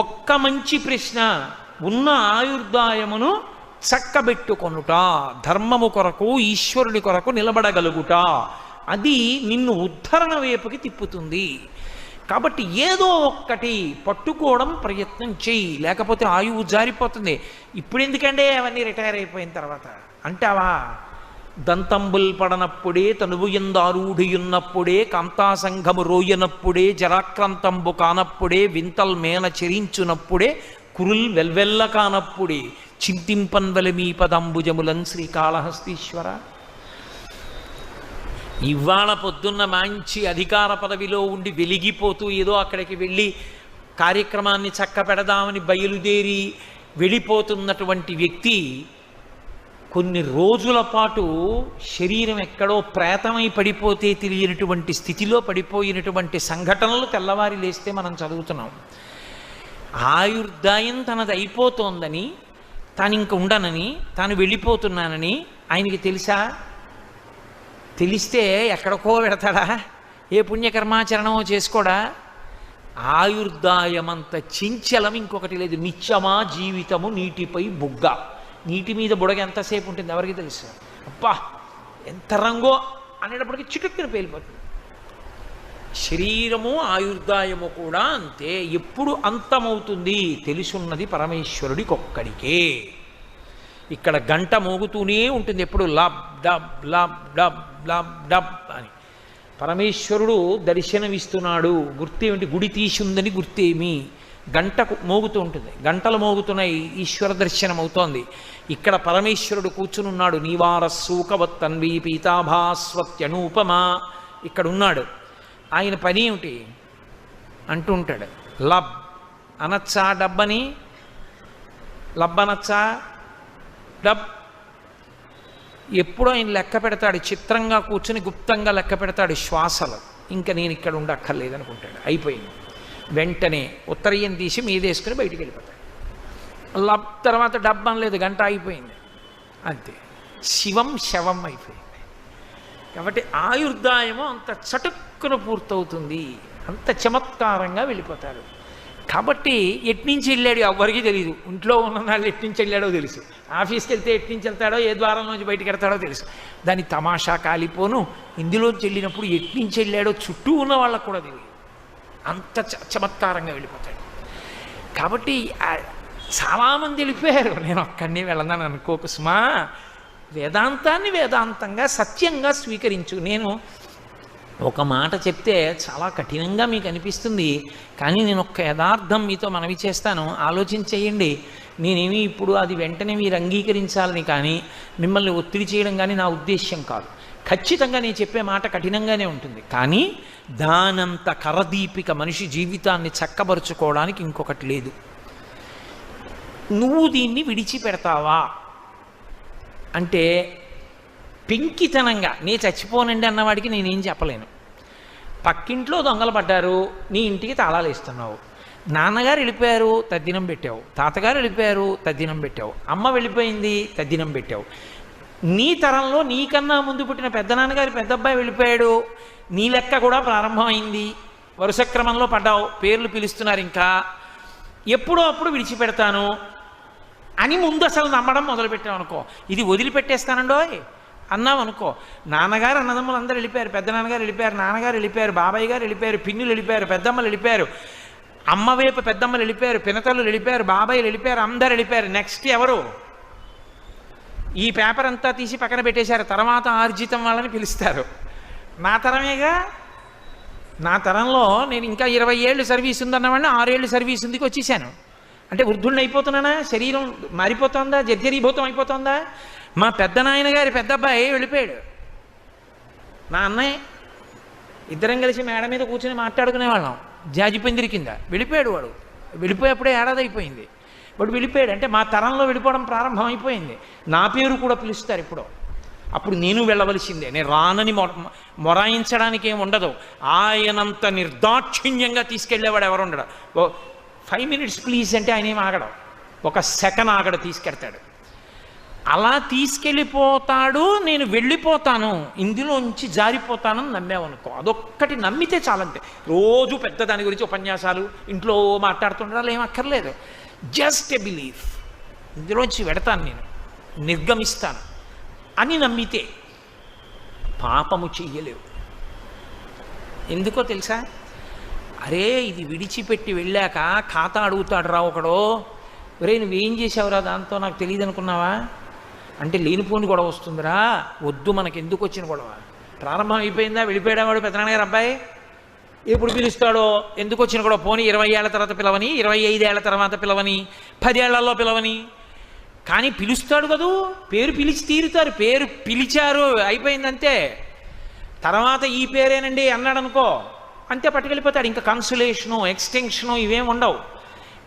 ఒక్క మంచి ప్రశ్న, ఉన్న ఆయుర్దాయమును చక్కబెట్టుకొనుట, ధర్మము కొరకు ఈశ్వరుని కొరకు నిలబడగలుగుట, అది నిన్ను ఉద్ధరణ వైపుకి తిప్పుతుంది. కాబట్టి ఏదో ఒక్కటి పట్టుకోవడం ప్రయత్నం చెయ్యి, లేకపోతే ఆయువు జారిపోతుంది. ఇప్పుడు ఎందుకంటే అవన్నీ రిటైర్ అయిపోయిన తర్వాత అంటావా? దంతంబుల్ పడనప్పుడే తనువు ఎందారూఢియున్నప్పుడే కాంతాసంఘము రోయనప్పుడే జరాక్రాంతంబు కానప్పుడే వింతల్ మేన చెరించునప్పుడే కురుల్ వెల్వెల్ల కానప్పుడే చింతింపన్వల మీ పదంబుజములన్ శ్రీకాళహస్తీశ్వర. ఇవాళ పొద్దున్న మంచి అధికార పదవిలో ఉండి వెలిగిపోతూ ఏదో అక్కడికి వెళ్ళి కార్యక్రమాన్ని చక్క పెడదామని బయలుదేరి వెళ్ళిపోతున్నటువంటి వ్యక్తి కొన్ని రోజుల పాటు శరీరం ఎక్కడో ప్రేతమై పడిపోతే తెలియనటువంటి స్థితిలో పడిపోయినటువంటి సంఘటనలు తెల్లవారి లేస్తే మనం చదువుతున్నాం. ఆయుర్దాయం తనది అయిపోతోందని, తాను ఇంక ఉండనని, తాను వెళ్ళిపోతున్నానని ఆయనకి తెలుసా? తెలిస్తే ఎక్కడికో పెడతాడా? ఏ పుణ్యకర్మాచరణమో చేసుకోడా? ఆయుర్దాయమంత చించలం ఇంకొకటి లేదు. నిత్యమా జీవితము నీటిపై బుగ్గ. నీటి మీద బుడగ ఎంతసేపు ఉంటుంది ఎవరికి తెలుసు? అబ్బా ఎంత రంగో అనేటప్పటికి చిటుక్కుని పేలిపోతుంది. శరీరము ఆయుర్దాయము కూడా అంతే. ఎప్పుడు అంతమవుతుంది తెలుసున్నది పరమేశ్వరుడికొక్కడికే. ఇక్కడ గంట మోగుతూనే ఉంటుంది ఎప్పుడు, lub dub lub dub lub dub అని. పరమేశ్వరుడు దర్శనమిస్తున్నాడు. గుర్తేమిటి? గుడి తీసిందని గుర్తేమి? గంట మోగుతూ ఉంటుంది. గంటలు మోగుతున్నాయి, ఈశ్వర దర్శనం అవుతోంది. ఇక్కడ పరమేశ్వరుడు కూర్చునున్నాడు. నీవారస్సూకవత్తన్వీ పీతాభాస్వత్యనూపమా ఇక్కడ ఉన్నాడు. ఆయన పని ఏమిటి అంటూ ఉంటాడు. లబ్ అనొచ్చా డబ్బని? లబ్ అనొచ్చా? డబ్ ఎప్పుడో ఆయన లెక్క పెడతాడు. చిత్రంగా కూర్చుని గుప్తంగా లెక్క పెడతాడు శ్వాసలు. ఇంకా నేను ఇక్కడ ఉండక్కర్లేదనుకుంటాడు. అయిపోయింది. వెంటనే ఉత్తరీయం తీసి మీదేసుకుని బయటికి వెళ్ళిపోతాడు. లబ్ తర్వాత డబ్బు అనలేదు, గంట అయిపోయింది అంతే. శివం శవం అయిపోయింది. కాబట్టి ఆయుర్దాయము అంత చటుక్కున పూర్తవుతుంది, అంత చమత్కారంగా వెళ్ళిపోతారు. కాబట్టి ఎట్నుంచి వెళ్ళాడు ఎవ్వరికీ తెలియదు. ఇంట్లో ఉన్న వాళ్ళు ఎట్నుంచి వెళ్ళాడో తెలుసు, ఆఫీస్కి వెళ్తే ఎట్నుంచి వెళ్తాడో, ఏ ద్వారంలోంచి బయటికి వెళ్తాడో తెలుసు. దాని తమాషా కాలిపోను. ఇందులోంచి వెళ్ళినప్పుడు ఎట్నుంచి వెళ్ళాడో చుట్టూ ఉన్న వాళ్ళకు కూడా తెలియదు. అంత చమత్కారంగా వెళ్ళిపోతాడు. కాబట్టి చాలామంది వెళ్ళిపోయారు. నేను ఒక్కడిని వెళ్ళనని అనుకోకు సుమా. వేదాంతాన్ని వేదాంతంగా సత్యంగా స్వీకరించు. నేను ఒక మాట చెప్తే చాలా కఠినంగా మీకు అనిపిస్తుంది, కానీ నేను ఒక్క యథార్థం మీతో మనవి చేస్తాను, ఆలోచించేయండి. నేనేమి ఇప్పుడు అది వెంటనే మీరు అంగీకరించాలని కానీ మిమ్మల్ని ఒత్తిడి చేయడం కానీ నా ఉద్దేశ్యం కాదు. ఖచ్చితంగా నేను చెప్పే మాట కఠినంగానే ఉంటుంది, కానీ దానంత కరదీపిక మనిషి జీవితాన్ని చక్కబరుచుకోవడానికి ఇంకొకటి లేదు. నువ్వు దీన్ని విడిచిపెడతావా అంటే పెంకితనంగా నీ చచ్చిపోనండి అన్నవాడికి నేనేం చెప్పలేను. పక్కింట్లో దొంగలు పడ్డారు, నీ ఇంటికి తాళాలు ఇస్తున్నావు. నాన్నగారు వెళ్ళిపోయారు, తద్దినం పెట్టావు. తాతగారు వెళ్ళిపోయారు, తద్దినం పెట్టావు. అమ్మ వెళ్ళిపోయింది, తద్దినం పెట్టావు. నీ తరంలో నీకన్నా ముందు పుట్టిన పెద్దనాన్నగారి పెద్దబ్బాయి వెళ్ళిపోయాడు, నీ లెక్క కూడా ప్రారంభమైంది. వరుస క్రమంలో పడ్డావు, పేర్లు పిలుస్తున్నారు. ఇంకా ఎప్పుడో అప్పుడు విడిచిపెడతాను అని ముందు అసలు నమ్మడం మొదలుపెట్టావు అనుకో, ఇది వదిలిపెట్టేస్తానండోయ్ అన్నావు అనుకో, నాన్నగారు అన్నదమ్ములు అందరూ వెళ్ళిపోయారు, పెద్ద నాన్నగారు వెళ్ళిపోయారు, నాన్నగారు వెళ్ళిపోయారు, బాబాయ్ గారు వెళ్ళిపోయారు, పిన్నులు వెళ్ళిపోయారు, పెద్దమ్మలు వెళ్ళిపోయారు, అమ్మ వైపు పెద్దమ్మలు వెళ్ళిపోయారు, పినతలు వెళ్ళిపోయారు, బాబాయిలు వెళ్ళిపోయారు, అందరు వెళ్ళిపోయారు. నెక్స్ట్ ఎవరు? ఈ పేపర్ అంతా తీసి పక్కన పెట్టేశారు, తర్వాత ఆర్జితం వాళ్ళని పిలుస్తారు. నా తరమేగా. నా తరంలో నేను ఇంకా 20 ఏళ్ళు సర్వీస్ ఉందన్నవాడిని 6 ఏళ్ళు సర్వీస్ ఉందికి వచ్చేసాను. అంటే వృద్ధుడిని అయిపోతున్నానా? శరీరం మారిపోతుందా? జర్జరీభూతం అయిపోతుందా? మా పెద్ద నాయన గారి పెద్ద అబ్బాయి వెళ్ళిపోయాడు, నా అన్నయ్య. ఇద్దరం కలిసి మేడ మీద కూర్చొని మాట్లాడుకునేవాళ్ళం జాజిపందిరి కింద. వెళ్ళిపోయాడు వాడు. వెళ్ళిపోయేప్పుడే ఏడాది అయిపోయింది. వాడు వెళ్ళిపోయాడు. అంటే మా తరంలో వెళ్ళిపోవడం ప్రారంభం అయిపోయింది. నా పేరు కూడా పిలుస్తారు ఇప్పుడు. అప్పుడు నేను వెళ్ళవలసిందే. నేను రానని మొరాయించడానికి ఏమి ఉండదు. ఆయనంత నిర్దాక్షిణ్యంగా తీసుకెళ్ళేవాడు ఎవరు ఉండడు. 5 minutes ప్లీజ్ అంటే ఆయన ఏం ఆగడం, 1 సెకండ్ ఆగడు, తీసుకెళ్తాడు. అలా తీసుకెళ్ళిపోతాడు. నేను వెళ్ళిపోతాను, ఇందులోంచి జారిపోతానని నమ్మావనుకో, అదొక్కటి నమ్మితే చాలంతే. రోజు పెద్ద దాని గురించి ఉపన్యాసాలు ఇంట్లో మాట్లాడుతుండాలి ఏం అక్కర్లేదు. జస్ట్ ఎ బిలీఫ్, ఇందులోంచి వెడతాను, నేను నిర్గమిస్తాను అని నమ్మితే పాపము చెయ్యలేవు. ఎందుకో తెలుసా? అరే ఇది విడిచిపెట్టి వెళ్ళాక ఖాతా అడుగుతాడు రా ఒకడో, ఒరే నువ్వేం చేసావురా దాంతో నాకు తెలియదు అనుకున్నావా అంటే లేనిపోని గొడవ వస్తుందిరా. వద్దు, మనకి ఎందుకు వచ్చిన గొడవ? ప్రారంభం అయిపోయిందా? వెళ్ళిపోయాడు పెద్దనాన్నగారు అబ్బాయి, ఎప్పుడు పిలుస్తాడో, ఎందుకు వచ్చిన గొడవ? పోనీ 20 ఏళ్ల తర్వాత పిలవని, 25 ఏళ్ల తర్వాత పిలవని, 10 ఏళ్లలో పిలవని, కానీ పిలుస్తాడు కదూ. పేరు పిలిచి తీరుతారు. పేరు పిలిచారు, అయిపోయిందంతే. తర్వాత ఈ పేరేనండి అన్నాడు అనుకో, అంతే, పట్టుకెళ్ళిపోతాడు. ఇంకా కన్సులేషను, ఎక్స్టెన్షను ఇవేం ఉండవు.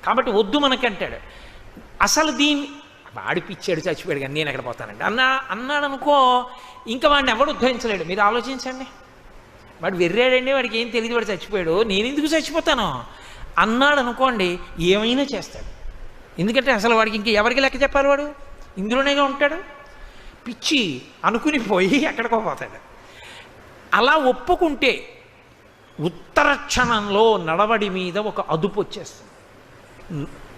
కాబట్టి వద్దు మనకంటాడు. అసలు దీన్ని వాడి పిచ్చాడు, చచ్చిపోయాడు, కానీ నేను ఎక్కడ పోతానండి అన్నాడు అనుకో, ఇంకా వాడిని ఎవడు ఉద్ధరించలేడు. మీరు ఆలోచించండి. వాడు వెర్రాడండి, వాడికి ఏం తెలియదు, వాడు చచ్చిపోయాడు, నేను ఎందుకు చచ్చిపోతాను అన్నాడు అనుకోండి, ఏమైనా చేస్తాడు. ఎందుకంటే అసలు వాడికి ఇంక ఎవరికి లెక్క చెప్పాలి? వాడు ఇందులోనేగా ఉంటాడు. పిచ్చి అనుకుని పోయి ఎక్కడికో పోతాడు. అలా ఒప్పుకుంటే ఉత్తర క్షణంలో నడవడి మీద ఒక అదుపు వచ్చేస్తుంది.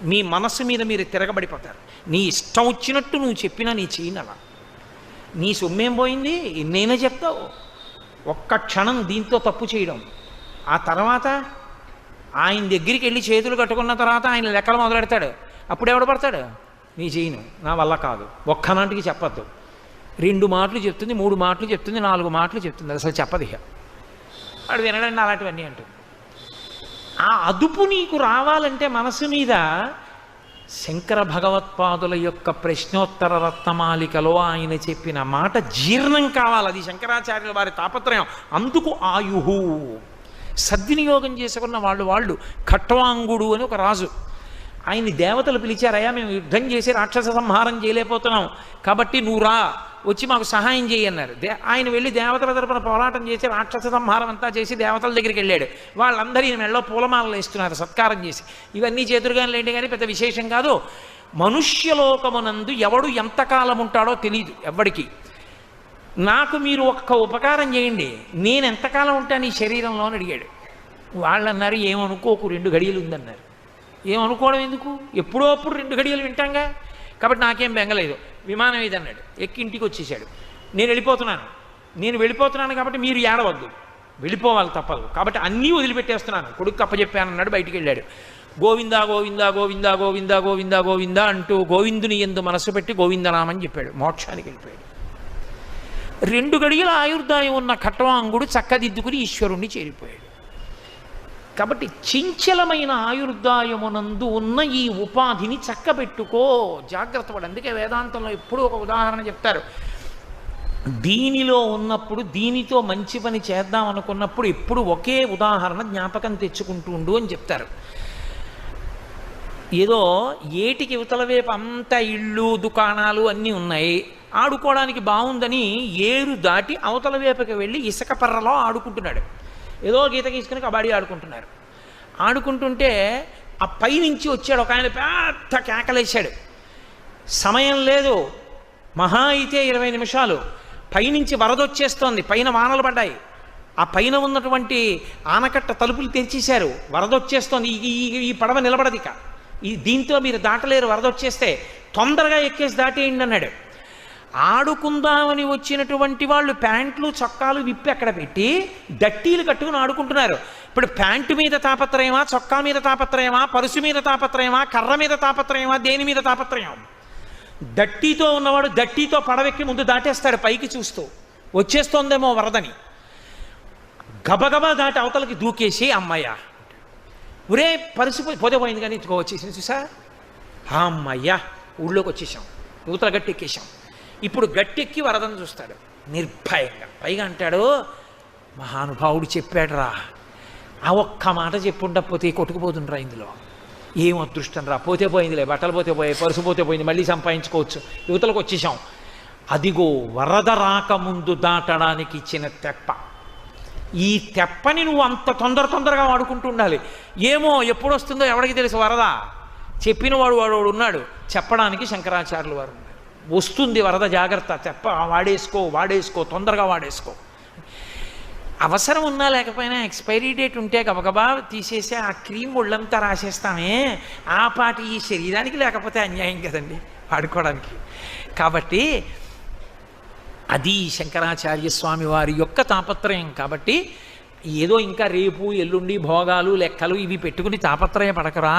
మీ మనస్సు మీద మీరు తిరగబడిపోతారు. నీ ఇష్టం వచ్చినట్టు నువ్వు చెప్పినా నీ చేయనలా. నీ సొమ్మేం పోయింది? ఎన్నైనా చెప్తావు. ఒక్క క్షణం దీంతో తప్పు చేయడం. ఆ తర్వాత ఆయన దగ్గరికి వెళ్ళి చేతులు కట్టుకున్న తర్వాత ఆయన లెక్కలు మొదలెడతాడు. అప్పుడు ఎవడు పడతాడు? నీ చేయను, నా వల్ల కాదు, ఒక్కనాటికి చెప్పద్దు. 2 మాటలు చెప్తుంది, 3 మాటలు చెప్తుంది, 4 మాటలు చెప్తుంది, అసలు చెప్పదు. ఇక వాడు వినడండి అలాంటివన్నీ అంటుంది. ఆ అదుపు నీకు రావాలంటే మనసు మీద శంకర భగవత్పాదుల యొక్క ప్రశ్నోత్తర రత్నమాలికలో ఆయన చెప్పిన మాట జీర్ణం కావాలి. అది శంకరాచార్యుల వారి తాపత్రయం. అందుకు ఆయుహు సద్వినియోగం చేసుకున్న వాళ్ళు ఖట్వాంగుడు అని ఒక రాజు. ఆయన్ని దేవతలు పిలిచారయ్యా, మేము యుద్ధం చేసి రాక్షస సంహారం చేయలేకపోతున్నాం, కాబట్టి నువ్వు రా, వచ్చి మాకు సహాయం చేయి అన్నారు. ఆయన వెళ్ళి దేవతల తరపున పోరాటం చేసి రాక్షస సంహారం అంతా చేసి దేవతల దగ్గరికి వెళ్ళాడు. వాళ్ళందరూ ఈయన మెళ్ళలో పూలమాలలు వేస్తున్నారు సత్కారం చేసి. ఇవన్నీ చేతురుగానే లేండి, కానీ పెద్ద విశేషం కాదు. మనుష్యలోకమునందు ఎవడు ఎంతకాలం ఉంటాడో తెలియదు ఎవ్వడికి. నాకు మీరు ఒక్క ఉపకారం చేయండి, నేను ఎంతకాలం ఉంటాను ఈ శరీరంలో అని అడిగాడు. వాళ్ళు అన్నారు, ఏమనుకోకు, 2 గడియలు ఉందన్నారు. ఏమనుకోవడం ఎందుకు? ఎప్పుడో అప్పుడు 2 గడియలు వింటాంగా, కాబట్టి నాకేం బెంగలేదు. విమానం ఇది అన్నాడు, ఎక్కి ఇంటికి వచ్చేసాడు. నేను వెళ్ళిపోతున్నాను కాబట్టి మీరు ఏడవద్దు, వెళ్ళిపోవాలి తప్పదు, కాబట్టి అన్నీ వదిలిపెట్టేస్తున్నాను, కొడుకు అప్పచెప్పానన్నాడు. బయటికి వెళ్ళాడు. గోవిందా గోవిందా గోవిందా గోవిందా గోవిందా గోవిందా అంటూ గోవిందుని యందు మనసు పెట్టి గోవిందనామని చెప్పాడు. మోక్షానికి వెళ్ళిపోయాడు. 2 గడియల ఆయుర్దాయం ఉన్న ఖట్వాంగుడు చక్కదిద్దుకుని ఈశ్వరుణ్ణి చేరిపోయాడు. కాబట్టి చంచలమైన ఆయుర్దాయమునందు ఉన్న ఈ ఉపాధిని చక్కబెట్టుకో, జాగ్రత్త పడు. అందుకే వేదాంతంలో ఎప్పుడూ ఒక ఉదాహరణ చెప్తారు. దీనిలో ఉన్నప్పుడు దీనితో మంచి పని చేద్దాం అనుకున్నప్పుడు ఎప్పుడు ఒకే ఉదాహరణ జ్ఞాపకం తెచ్చుకుంటూ ఉండు అని చెప్తారు. ఏదో ఏటికి ఇవతల వైపు అంతా ఇళ్ళు దుకాణాలు అన్నీ ఉన్నాయి, ఆడుకోవడానికి బాగుందని ఏరు దాటి అవతల వైపుకి వెళ్ళి ఇసుక పర్రలో ఆడుకుంటున్నాడు. ఏదో గీత గీసుకుని కబడ్డీ ఆడుకుంటున్నారు. ఆడుకుంటుంటే ఆ పైనుంచి వచ్చాడు ఒక ఆయన, పెద్ద కేకలేశాడు. సమయం లేదు, మహా అయితే 20 నిమిషాలు. పైనుంచి వరద వచ్చేస్తోంది, పైన వానలు పడ్డాయి. ఆ పైన ఉన్నటువంటి ఆనకట్ట తలుపులు తెరిచేశారు, వరద వచ్చేస్తోంది. ఈ పడవ నిలబడదిక, దీంతో మీరు దాటలేరు, వరద వచ్చేస్తే తొందరగా ఎక్కేసి దాటేయండి అన్నాడు. ఆడుకుందామని వచ్చినటువంటి వాళ్ళు ప్యాంట్లు చొక్కాలు విప్పి అక్కడ పెట్టి దట్టీలు కట్టుకుని ఆడుకుంటున్నారు. ఇప్పుడు ప్యాంటు మీద తాపత్రయమా, చొక్కా మీద తాపత్రయమా, పరుసు మీద తాపత్రయమా, కర్ర మీద తాపత్రయమా, దేని మీద తాపత్రయం? దట్టీతో ఉన్నవాడు దట్టీతో పడవెక్కి ముందు దాటేస్తాడు పైకి చూస్తూ, వచ్చేస్తోందేమో వరదని. గబగబా దాటి అవతలకి దూకేసి అమ్మయ్య, ఒరే పరిస్థితి పోతే పోయింది కానీ ఇదిగో వచ్చేసింది చూసా, అమ్మయ్యా ఊళ్ళోకి వచ్చేసాం, యువతల గట్టి ఎక్కేసాం. ఇప్పుడు గట్టెక్కి వరదను చూస్తాడు నిర్భయంగా. పైగా అంటాడు, మహానుభావుడు చెప్పాడు రా, ఆ ఒక్క మాట చెప్పుండకపోతే కొట్టుకుపోతుండ్రా, ఇందులో ఏం అదృష్టం రా, పోతే పోయిందిలే, బట్టలు పోతే పోయాయి, పరుసు పోతే పోయింది, మళ్ళీ సంపాదించుకోవచ్చు, యువతలకు వచ్చేసాం. అదిగో వరద రాకముందు దాటడానికి ఇచ్చిన తెప్ప. ఈ తెప్పని నువ్వు అంత తొందరగా వాడుకుంటూ ఉండాలి. ఏమో ఎప్పుడు వస్తుందో ఎవరికి తెలుసు వరద, చెప్పిన వాడు ఉన్నాడు, చెప్పడానికి శంకరాచార్యులు వారు ఉన్నారు. వస్తుంది వరద, జాగ్రత్త, తెప్ప వాడేసుకో తొందరగా వాడేసుకో. అవసరం ఉన్నా లేకపోయినా ఎక్స్పైరీ డేట్ ఉంటే గబగబా తీసేసి ఆ క్రీమ్ ఒళ్ళంతా రాసేస్తామే, ఆ పాటి ఈ శరీరానికి లేకపోతే అన్యాయం కదండి వాడుకోవడానికి. కాబట్టి అది శంకరాచార్య స్వామి వారి యొక్క తాపత్రయం. కాబట్టి ఏదో ఇంకా రేపు ఎల్లుండి భోగాలు లెక్కలు ఇవి పెట్టుకుని తాపత్రయ పడకరా.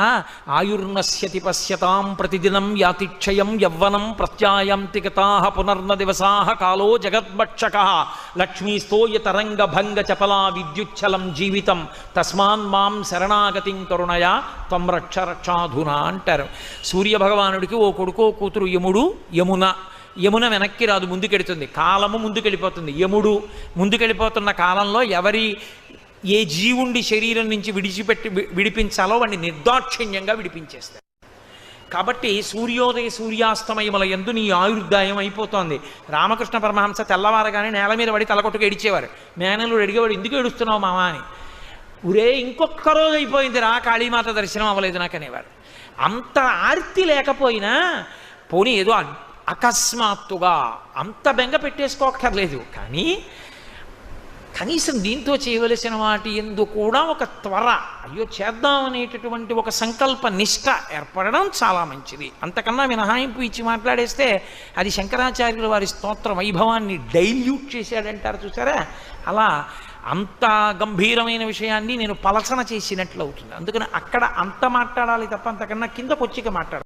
ఆయుర్నశ్యతి పశ్యతాం ప్రతిదినం యాతిక్షయం యవ్వనం ప్రత్యాయంతిగతాః పునర్న దివసాః కాలో జగద్భక్షకః లక్ష్మీస్తోయ తరంగ భంగ చపలా విద్యుచ్చలం జీవితం తస్మాన్ మాం శరణాగతిం కరుణయా త్వం రక్ష రక్షాధునా అంటారు. సూర్యభగవానుడికి ఓ కొడుకో కూతురు యముడు, యమున వెనక్కి రాదు, ముందుకెడుతుంది. కాలము ముందుకెళ్ళిపోతుంది. యముడు ముందుకెళ్ళిపోతున్న కాలంలో ఏ జీవుండి శరీరం నుంచి విడిపించాలో వాడిని నిర్దాక్షిణ్యంగా విడిపించేస్తారు. కాబట్టి సూర్యాస్తమయముల యందు నీ ఆయుర్దాయం అయిపోతోంది. రామకృష్ణ పరమహంస తెల్లవారగానే నేల మీద పడి తలకొట్టుకు ఏడిచేవారు. మేనలు అడిగేవాడు, ఎందుకు ఏడుస్తున్నావు మామా అని. ఊరే ఇంకొక్క రోజు అయిపోయింది రా, కాళీమాత దర్శనం అవ్వలేదు నాకు అనేవారు. అంత ఆర్తి లేకపోయినా పోనీ ఏదో అకస్మాత్తుగా అంత బెంగ పెట్టేసుకోక్కర్లేదు. కానీ కనీసం దీంతో చేయవలసిన వాటి ఎందు కూడా ఒక త్వర, అయ్యో చేద్దాం అనేటటువంటి ఒక సంకల్ప నిష్ఠ ఏర్పడడం చాలా మంచిది. అంతకన్నా మినహాయింపు ఇచ్చి మాట్లాడేస్తే అది శంకరాచార్యుల వారి స్తోత్ర వైభవాన్ని డైల్యూట్ చేశాడంటారు చూసారా, అలా అంత గంభీరమైన విషయాన్ని నేను పలసన చేసినట్లు అవుతుంది. అందుకని అక్కడ అంత మాట్లాడాలి తప్ప అంతకన్నా కిందకు వచ్చి మాట్లాడాలి.